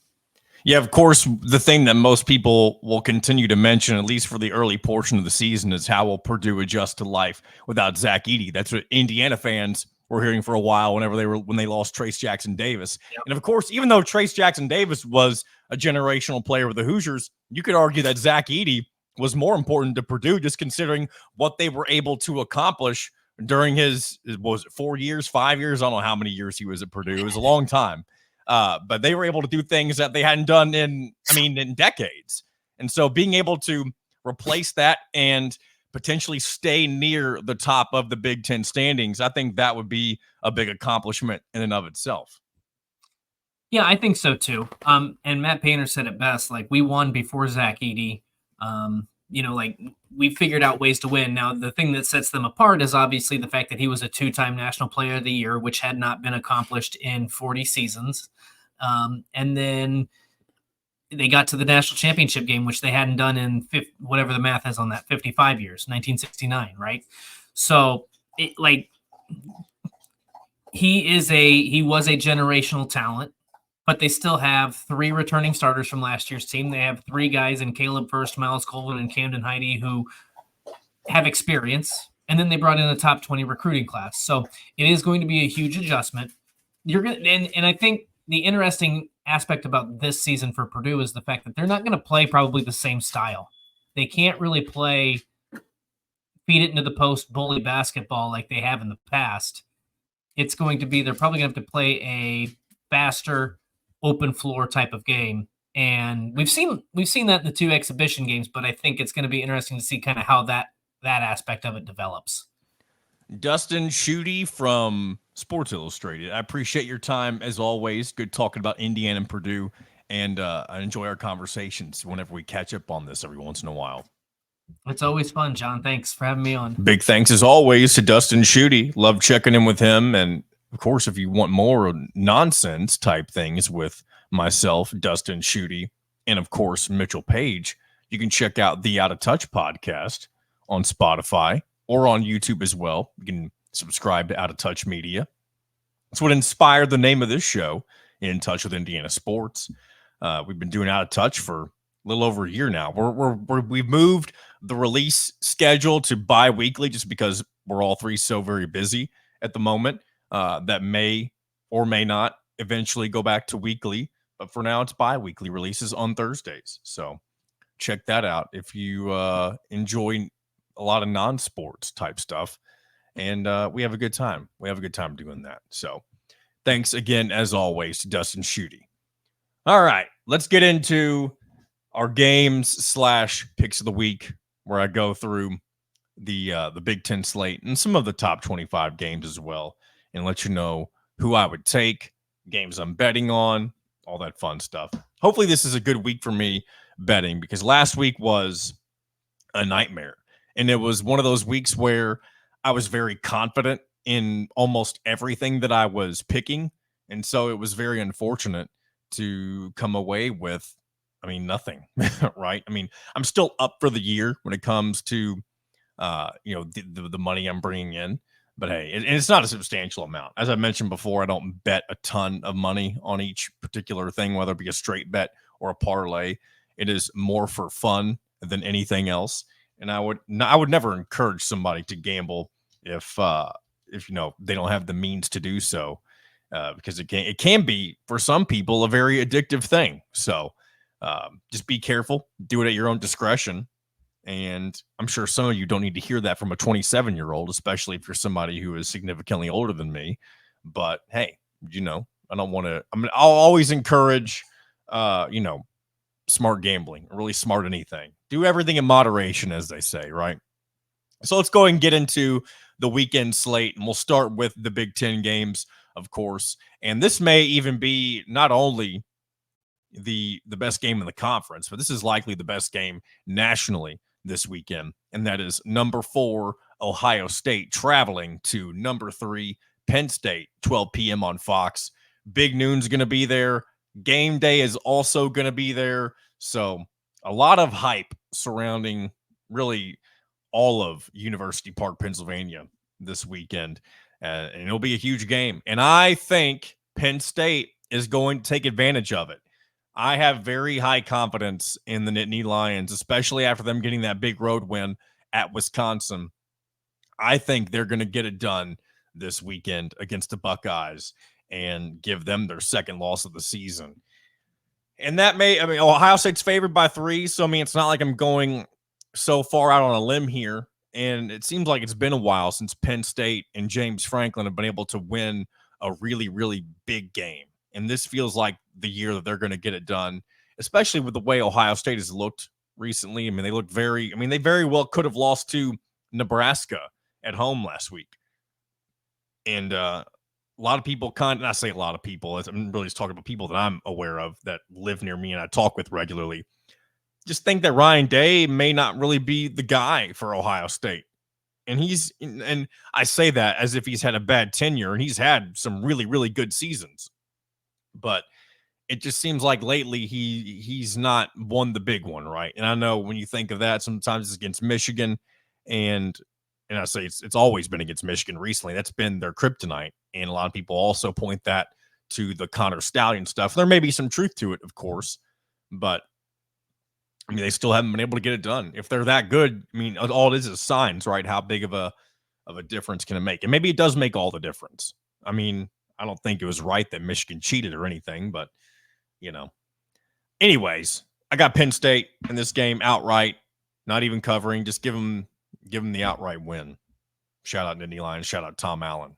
Yeah, of course, the thing that most people will continue to mention, at least for the early portion of the season, is how will Purdue adjust to life without Zach Edey. That's what Indiana fans were hearing for a while when they lost Trace Jackson Davis. Yep. And of course, even though Trace Jackson Davis was a generational player with the Hoosiers, you could argue that Zach Edey was more important to Purdue, just considering what they were able to accomplish during his, was it 4 years, 5 years? I don't know how many years he was at Purdue. It was a long time. But they were able to do things that they hadn't done in decades. And so being able to replace that and potentially stay near the top of the Big Ten standings, I think that would be a big accomplishment in and of itself. Yeah, I think so too. And Matt Painter said it best, like, we won before Zach Edey. We figured out ways to win. Now, the thing that sets them apart is obviously the fact that he was a 2-time National Player of the Year, which had not been accomplished in 40 seasons. And then they got to the national championship game, which they hadn't done in whatever the math is on that, 55 years, 1969, right? So he was a generational talent, but they still have 3 returning starters from last year's team. They have 3 guys in Caleb First, Miles Colvin, and Camden Heide who have experience. And then they brought in a top 20 recruiting class. So it is going to be a huge adjustment. And I think the interesting aspect about this season for Purdue is the fact that they're not going to play probably the same style. They can't really play feed it into the post bully basketball like they have in the past. It's going to be, they're probably going to have to play a faster, open floor type of game. And we've seen that in the 2 exhibition games, but I think it's going to be interesting to see kind of how that aspect of it develops. Dustin Schutte from Sports Illustrated, I appreciate your time as always. Good talking about Indiana and Purdue, and I enjoy our conversations whenever we catch up on this every once in a while. It's always fun, John. Thanks for having me on. Big thanks as always to Dustin Schutte. Love checking in with him. And of course, if you want more nonsense type things with myself, Dustin Schutte, and of course, Mitchell Page, you can check out the Out of Touch podcast on Spotify or on YouTube as well. You can subscribe to Out of Touch Media. It's what inspired the name of this show, In Touch with Indiana Sports. We've been doing Out of Touch for a little over a year now. We've moved the release schedule to bi-weekly just because we're all 3 so very busy at the moment. That may or may not eventually go back to weekly, but for now it's bi-weekly releases on Thursdays. So check that out if you enjoy a lot of non-sports type stuff. And we have a good time. We have a good time doing that. So thanks again, as always, to Dustin Schutte. All right, let's get into our games / picks of the week, where I go through the Big Ten slate and some of the top 25 games as well, and let you know who I would take, games I'm betting on, all that fun stuff. Hopefully this is a good week for me betting, because last week was a nightmare. And it was one of those weeks where I was very confident in almost everything that I was picking. And so it was very unfortunate to come away with, nothing, right? I'm still up for the year when it comes to, the money I'm bringing in. But hey, it's not a substantial amount. As I mentioned before, I don't bet a ton of money on each particular thing, whether it be a straight bet or a parlay. It is more for fun than anything else. and I would never encourage somebody to gamble if they don't have the means to do so, because it can be for some people a very addictive thing. So just be careful, do it at your own discretion. And I'm sure some of you don't need to hear that from a 27-year-old, especially if you're somebody who is significantly older than me. But hey, I don't want to. I'll always encourage, smart gambling, really smart anything. Do everything in moderation, as they say, right? So let's go and get into the weekend slate, and we'll start with the Big Ten games, of course. And this may even be not only the best game in the conference, but this is likely the best game nationally this weekend, and that is number 4 Ohio State traveling to number 3 Penn State, 12 p.m. on Fox. Big Noon's going to be there. Game day is also going to be there. So a lot of hype surrounding really all of University Park, Pennsylvania this weekend. And it'll be a huge game. And I think Penn State is going to take advantage of it. I have very high confidence in the Nittany Lions, especially after them getting that big road win at Wisconsin. I think they're going to get it done this weekend against the Buckeyes and give them their second loss of the season. And Ohio State's favored by 3. So, it's not like I'm going so far out on a limb here. And it seems like it's been a while since Penn State and James Franklin have been able to win a really, really big game. And this feels like the year that they're going to get it done, especially with the way Ohio State has looked recently. They looked they very well could have lost to Nebraska at home last week. And a lot of people I say a lot of people, I'm really just talking about people that I'm aware of that live near me and I talk with regularly, just think that Ryan Day may not really be the guy for Ohio State. And I say that as if he's had a bad tenure, and he's had some really, really good seasons. But it just seems like lately he's not won the big one, right? And I know when you think of that, sometimes it's against Michigan, and I say it's always been against Michigan recently. That's been their kryptonite, and a lot of people also point that to the Connor Stallion stuff. There may be some truth to it, of course, but they still haven't been able to get it done. If they're that good, all it is signs, right? How big of a difference can it make? And maybe it does make all the difference. I don't think it was right that Michigan cheated or anything, but Anyways, I got Penn State in this game outright, not even covering. Just give them the outright win. Shout out Nittany Lions. Shout out Tom Allen.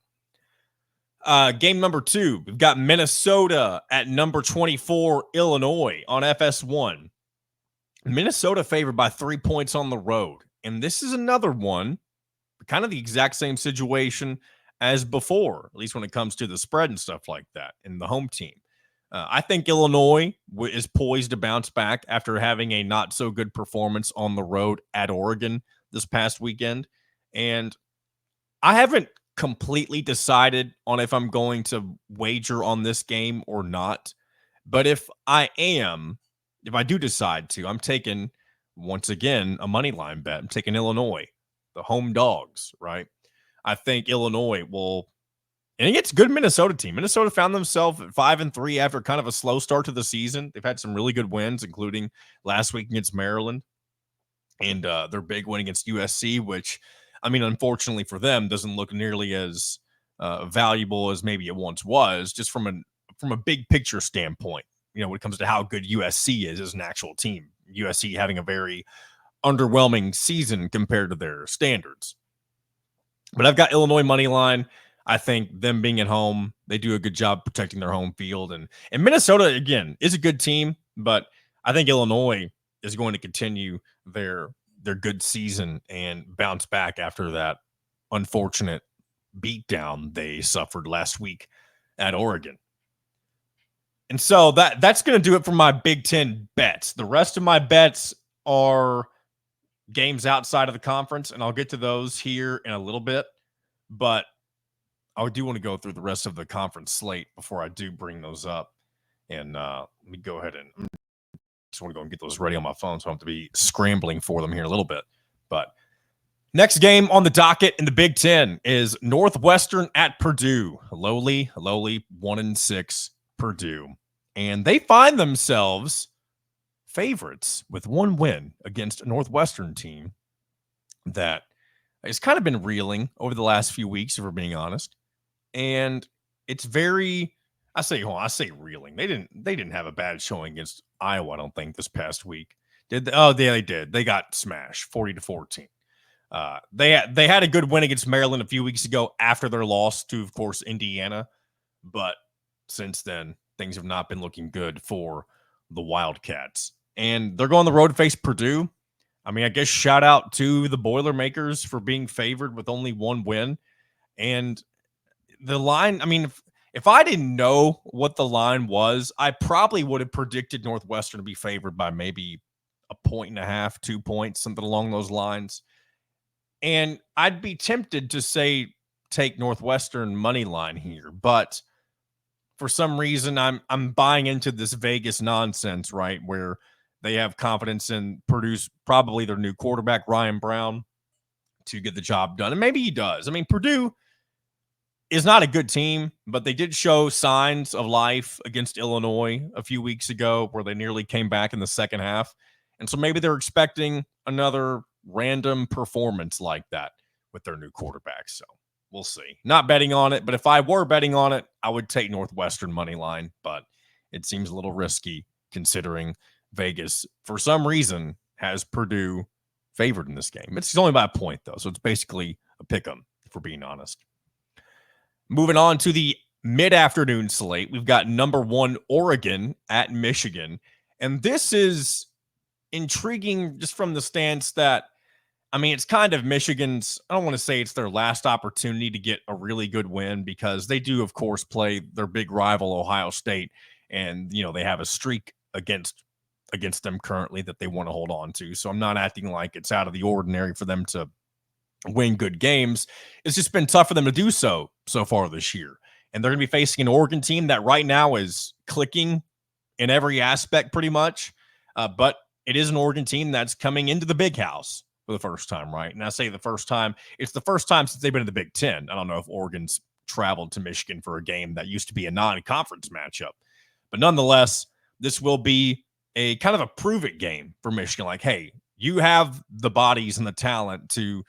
Game number 2, we've got Minnesota at number 24, Illinois on FS1. Minnesota favored by 3 points on the road. And this is another one, kind of the exact same situation as before, at least when it comes to the spread and stuff like that, in the home team. I think Illinois is poised to bounce back after having a not so good performance on the road at Oregon this past weekend. And I haven't completely decided on if I'm going to wager on this game or not. But if I do decide to, I'm taking, once again, a money line bet. I'm taking Illinois, the home dogs, right? I think Illinois will, and it's a good Minnesota team. Minnesota found themselves at 5-3 after kind of a slow start to the season. They've had some really good wins, including last week against Maryland and their big win against USC, which, unfortunately for them, doesn't look nearly as valuable as maybe it once was, just from a big picture standpoint. When it comes to how good USC is as an actual team, USC having a very underwhelming season compared to their standards. But I've got Illinois money line. I think them being at home, they do a good job protecting their home field. And Minnesota, again, is a good team, but I think Illinois is going to continue their good season and bounce back after that unfortunate beatdown they suffered last week at Oregon. And so that's going to do it for my Big Ten bets. The rest of my bets are games outside of the conference, and I'll get to those here in a little bit. But I do want to go through the rest of the conference slate before I do bring those up. And let me go ahead and just want to go and get those ready on my phone, so I don't have to be scrambling for them here a little bit. But next game on the docket in the Big Ten is Northwestern at Purdue. Lowly 1-6 Purdue. And they find themselves favorites with one win against a Northwestern team that has kind of been reeling over the last few weeks, if we're being honest. And it's very, I say reeling. They didn't have a bad showing against Iowa, I don't think, this past week. Did they? Oh, yeah, they did. They got smashed 40-14. They had a good win against Maryland a few weeks ago after their loss to, of course, Indiana. But since then, things have not been looking good for the Wildcats. And they're going on the road to face Purdue. I mean, I guess shout out to the Boilermakers for being favored with only one win. And the line, I mean, if I didn't know what the line was, I probably would have predicted Northwestern to be favored by maybe a point and a half, 2 points, something along those lines. And I'd be tempted to say take Northwestern money line here, but for some reason I'm buying into this Vegas nonsense, right? Where they have confidence in Purdue's probably their new quarterback, Ryan Brown, to get the job done. And maybe he does. I mean, Purdue is not a good team, but they did show signs of life against Illinois a few weeks ago where they nearly came back in the second half. And so maybe they're expecting another random performance like that with their new quarterback. So we'll see. Not betting on it, but if I were betting on it, I would take Northwestern money line, but it seems a little risky considering Vegas, for some reason, has Purdue favored in this game. It's only by a point, though, so it's basically a pick 'em, if we're being honest. Moving on to the mid-afternoon slate, we've got number 1 Oregon at Michigan. And this is intriguing just from the stance that, I mean, it's kind of Michigan's, I don't want to say it's their last opportunity to get a really good win because they do, of course, play their big rival, Ohio State. And, they have a streak against them currently that they want to hold on to. So I'm not acting like it's out of the ordinary for them to win good games. It's just been tough for them to do so far this year. And they're going to be facing an Oregon team that right now is clicking in every aspect pretty much. But it is an Oregon team that's coming into the big house for the first time, right? And I say the first time, it's the first time since they've been in the Big Ten. I don't know if Oregon's traveled to Michigan for a game that used to be a non-conference matchup. But nonetheless, this will be a kind of a prove-it game for Michigan. Like, hey, you have the bodies and the talent to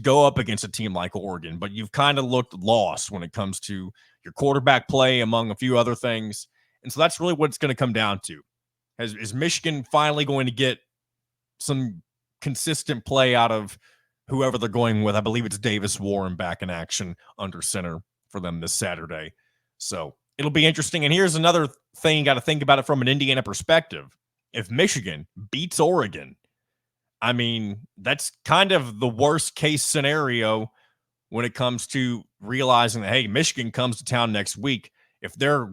go up against a team like Oregon, but you've kind of looked lost when it comes to your quarterback play, among a few other things. And so that's really what it's going to come down to. Is Michigan finally going to get some consistent play out of whoever they're going with? I believe it's Davis Warren back in action under center for them this Saturday. So it'll be interesting. And here's another thing you got to think about it from an Indiana perspective. If Michigan beats Oregon, I mean, that's kind of the worst case scenario when it comes to realizing that, hey, Michigan comes to town next week. If they're,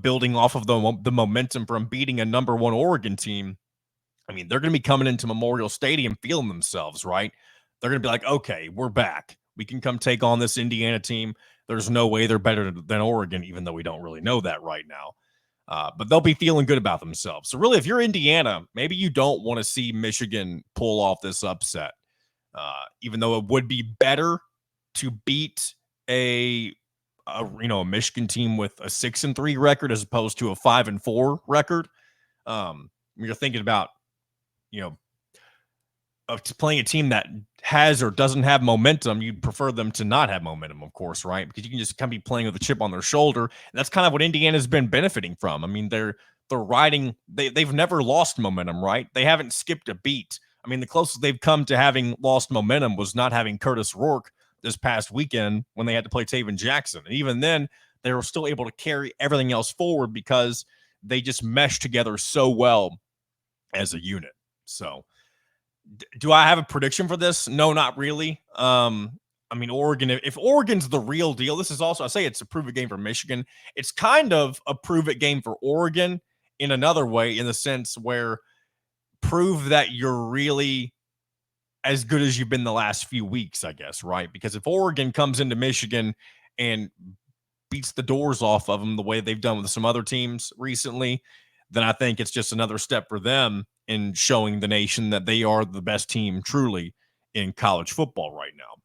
building off of the momentum from beating a number 1 Oregon team, I mean, they're going to be coming into Memorial Stadium feeling themselves, right? They're going to be like, okay, we're back. We can come take on this Indiana team. There's no way they're better than Oregon, even though we don't really know that right now. But they'll be feeling good about themselves. So really, if you're Indiana, maybe you don't want to see Michigan pull off this upset, even though it would be better to beat a Michigan team with a 6-3 record as opposed to a 5-4 record. You're thinking about, playing a team that has or doesn't have momentum, you'd prefer them to not have momentum, of course, right? Because you can just kind of be playing with a chip on their shoulder. And that's kind of what Indiana's been benefiting from. I mean, they're riding, they've never lost momentum, right? They haven't skipped a beat. I mean, the closest they've come to having lost momentum was not having Curtis Rourke this past weekend when they had to play Taven Jackson. And even then, they were still able to carry everything else forward because they just meshed together so well as a unit. So, do I have a prediction for this? No, not really. I mean, Oregon, if Oregon's the real deal, this is also, I say it's a prove-it game for Michigan. It's kind of a prove-it game for Oregon in another way, in the sense where prove that you're really as good as you've been the last few weeks, I guess, right? Because if Oregon comes into Michigan and beats the doors off of them the way they've done with some other teams recently, then I think it's just another step for them in showing the nation that they are the best team truly in college football right now.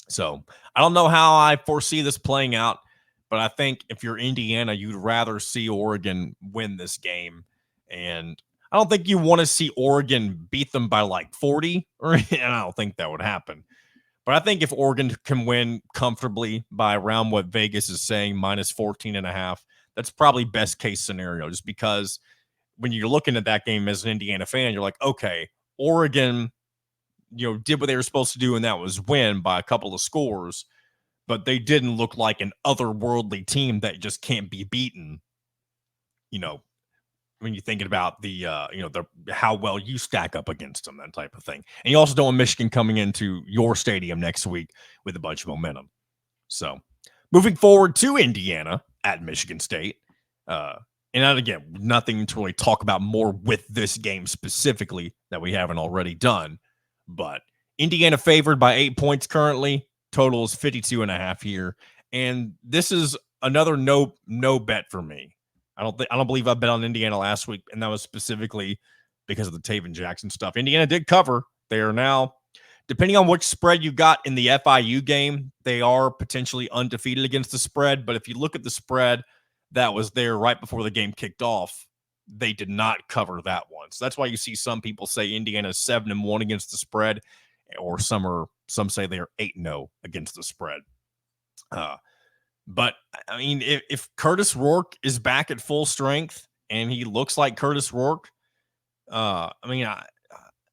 So I don't know how I foresee this playing out, but I think if you're Indiana, you'd rather see Oregon win this game. And I don't think you want to see Oregon beat them by like 40, or and I don't think that would happen. But I think if Oregon can win comfortably by around what Vegas is saying, minus 14.5, that's probably best case scenario, just because when you're looking at that game as an Indiana fan, you're like, okay, Oregon, did what they were supposed to do, and that was win by a couple of scores, but they didn't look like an otherworldly team that just can't be beaten, when you're thinking about the how well you stack up against them, that type of thing. And you also don't want Michigan coming into your stadium next week with a bunch of momentum. So moving forward to Indiana at Michigan State. And again, nothing to really talk about more with this game specifically that we haven't already done. But Indiana favored by 8 points currently. Total is 52.5 here. And this is another no bet for me. I don't believe I bet on Indiana last week, and that was specifically because of the Taven Jackson stuff. Indiana did cover. They are now, depending on which spread you got in the FIU game, they are potentially undefeated against the spread. But if you look at the spread that was there right before the game kicked off, they did not cover that one. So that's why you see some people say Indiana is 7-1 against the spread, or some say they are 8-0 against the spread. But I mean, if Curtis Rourke is back at full strength and he looks like Curtis Rourke,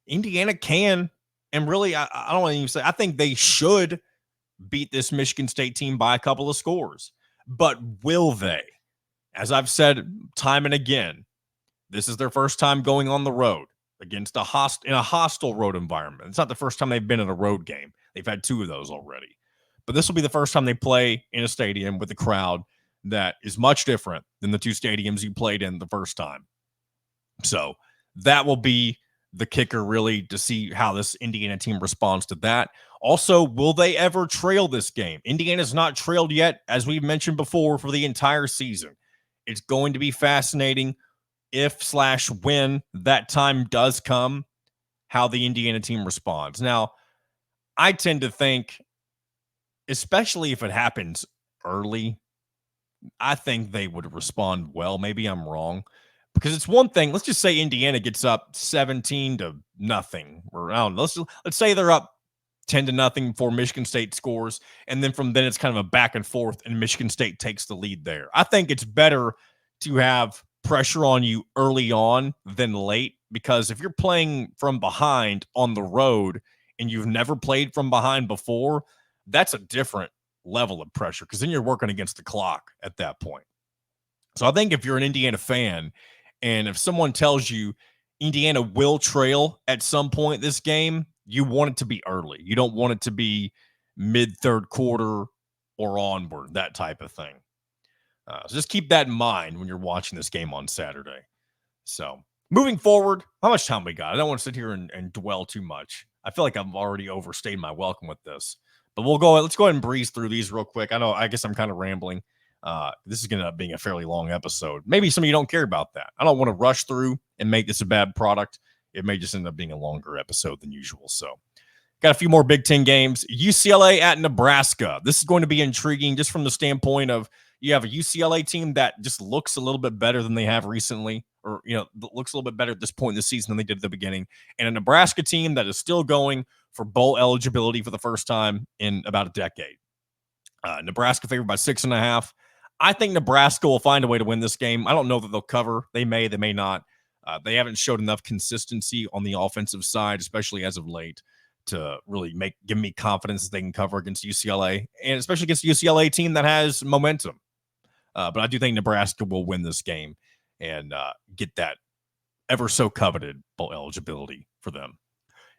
Indiana can, and really, I don't want to even say, I think they should beat this Michigan State team by a couple of scores. But will they? As I've said time and again, this is their first time going on the road against in a hostile road environment. It's not the first time they've been in a road game. They've had 2 of those already. But this will be the first time they play in a stadium with a crowd that is much different than the 2 stadiums you played in the first time. So that will be the kicker, really, to see how this Indiana team responds to that. Also, will they ever trail this game? Indiana's not trailed yet, as we've mentioned before, for the entire season. It's going to be fascinating if/when that time does come, how the Indiana team responds. Now, I tend to think, especially if it happens early, I think they would respond well. Maybe I'm wrong, because it's one thing. Let's just say Indiana gets up 17-0, or I don't know. Let's say they're up 10-0 before Michigan State scores, and then from then it's kind of a back and forth, and Michigan State takes the lead there. I think it's better to have pressure on you early on than late, because if you're playing from behind on the road and you've never played from behind before, that's a different level of pressure, because then you're working against the clock at that point. So I think if you're an Indiana fan, and if someone tells you Indiana will trail at some point this game, you want it to be early. You don't want it to be mid-third quarter or onward, that type of thing. So just keep that in mind when you're watching this game on Saturday. So moving forward, how much time we got? I don't want to sit here and dwell too much. I feel like I've already overstayed my welcome with this. But let's go ahead and breeze through these real quick. I guess I'm kind of rambling. This is going to end up being a fairly long episode. Maybe some of you don't care about that. I don't want to rush through and make this a bad product. It may just end up being a longer episode than usual. So got a few more Big Ten games. UCLA at Nebraska. This is going to be intriguing just from the standpoint of you have a UCLA team that just looks a little bit better than they have recently, or, looks a little bit better at this point in the season than they did at the beginning. And a Nebraska team that is still going for bowl eligibility for the first time in about a decade. Nebraska favored by 6.5. I think Nebraska will find a way to win this game. I don't know that they'll cover. They may not. They haven't showed enough consistency on the offensive side, especially as of late, to really give me confidence that they can cover against UCLA, and especially against a UCLA team that has momentum. But I do think Nebraska will win this game and get that ever so coveted bowl eligibility for them.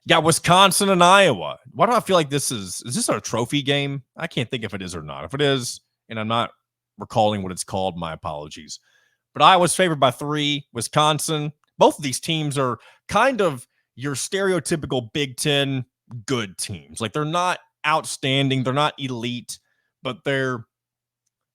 Yeah, Wisconsin and Iowa. Why do I feel like is this a trophy game? I can't think if it is or not. If it is, and I'm not recalling what it's called, my apologies. But Iowa's favored by 3. Wisconsin. Both of these teams are kind of your stereotypical Big Ten good teams. Like, they're not outstanding, they're not elite, but they're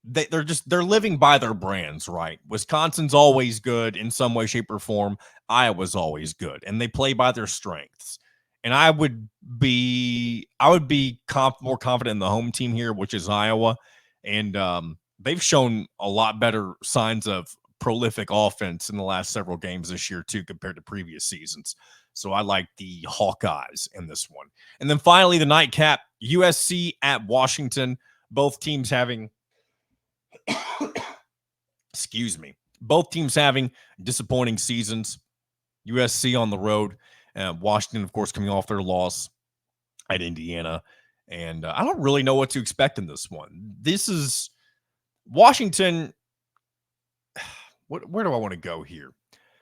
living by their brands, right? Wisconsin's always good in some way, shape, or form. Iowa's always good, and they play by their strengths. And I would be more confident in the home team here, which is Iowa. And they've shown a lot better signs of prolific offense in the last several games this year too, compared to previous seasons. So I like the Hawkeyes in this one. And then finally, the nightcap, USC at Washington. Both teams having, both teams having disappointing seasons. USC on the road. Washington, of course, coming off their loss at Indiana. And I don't really know what to expect in this one. This is Washington. Where do I want to go here?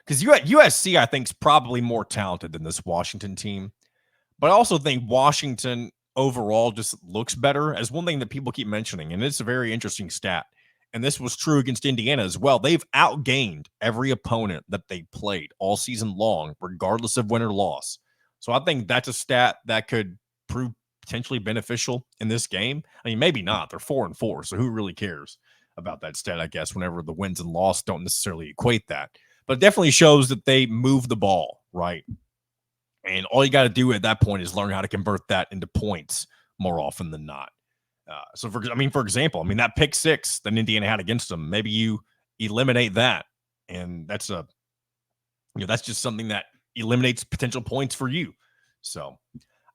Because USC, I think, is probably more talented than this Washington team. But I also think Washington overall just looks better, as one thing that people keep mentioning. And it's a very interesting stat. And this was true against Indiana as well. They've outgained every opponent that they played all season long, regardless of win or loss. So I think that's a stat that could prove potentially beneficial in this game. I mean, maybe not. They're 4-4, so who really cares about that stat, I guess, whenever the wins and loss don't necessarily equate that. But it definitely shows that they move the ball, right? And all you got to do at that point is learn how to convert that into points more often than not. For example, that pick six that Indiana had against them, maybe you eliminate that. And that's just something that eliminates potential points for you. So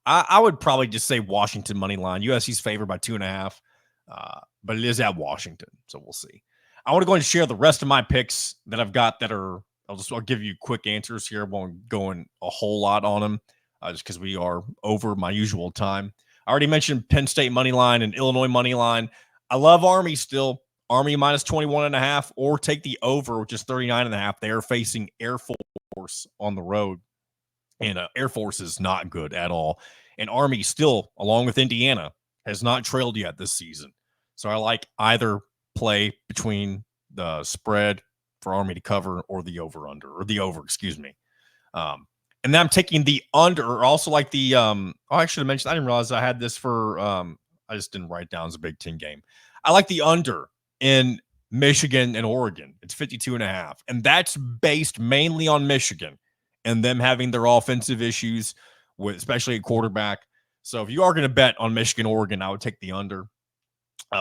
I would probably just say Washington money line. USC's favored by 2.5, but it is at Washington. So we'll see. I want to go ahead and share the rest of my picks that I've got that are, I'll give you quick answers here. I won't go in a whole lot on them just because we are over my usual time. I already mentioned Penn State money line and Illinois money line. I love Army still. Army minus 21.5, or take the over, which is 39.5. They are facing Air Force on the road, and Air Force is not good at all. And Army still, along with Indiana, has not trailed yet this season. So I like either play between the spread for Army to cover or the over, excuse me. And then I'm taking the under, or also like the, I should have mentioned, I didn't realize I had this for, I just didn't write down as a Big Ten game. I like the under in Michigan and Oregon. It's 52.5. And that's based mainly on Michigan and them having their offensive issues with, especially at quarterback. So if you are going to bet on Michigan, Oregon, I would take the under.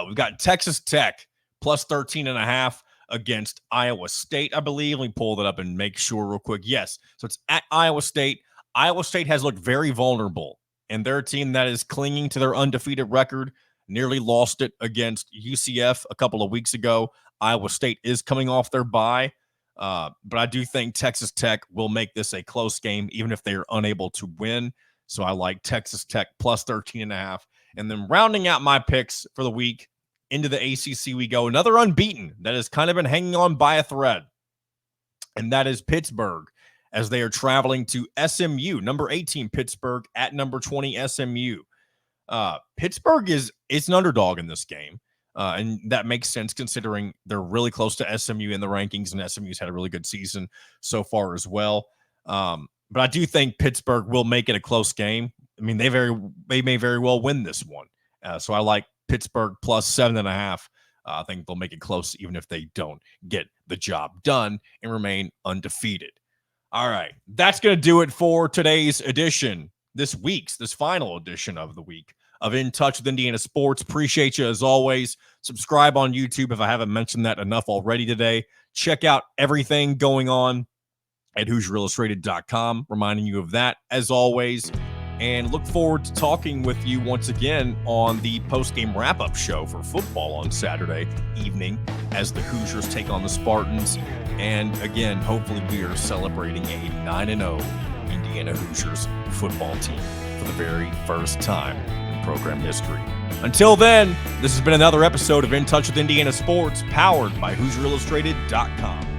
We've got Texas Tech plus 13.5 against Iowa State, I believe. Let me pull that up and make sure real quick. Yes. So it's at Iowa State. Iowa State has looked very vulnerable, and they're a team that is clinging to their undefeated record. Nearly lost it against UCF a couple of weeks ago. Iowa State is coming off their bye, but I do think Texas Tech will make this a close game, even if they are unable to win. So I like Texas Tech plus 13.5. And then rounding out my picks for the week, into the ACC we go. Another unbeaten that has kind of been hanging on by a thread, and that is Pittsburgh, as they are traveling to SMU. Number 18 Pittsburgh at number 20 SMU. Pittsburgh is an underdog in this game, and that makes sense considering they're really close to SMU in the rankings, and SMU's had a really good season so far as well. But I do think Pittsburgh will make it a close game. They may very well win this one. So I like Pittsburgh plus 7.5. I think they'll make it close even if they don't get the job done and remain undefeated. All right, that's going to do it for today's edition, this final edition of the week of In Touch with Indiana Sports. Appreciate you as always. Subscribe on YouTube if I haven't mentioned that enough already today. Check out everything going on at HoosierIllustrated.com. Reminding you of that as always. And look forward to talking with you once again on the post-game wrap-up show for football on Saturday evening as the Hoosiers take on the Spartans. And again, hopefully we are celebrating a 9-0 Indiana Hoosiers football team for the very first time in program history. Until then, this has been another episode of In Touch with Indiana Sports, powered by HoosierIllustrated.com.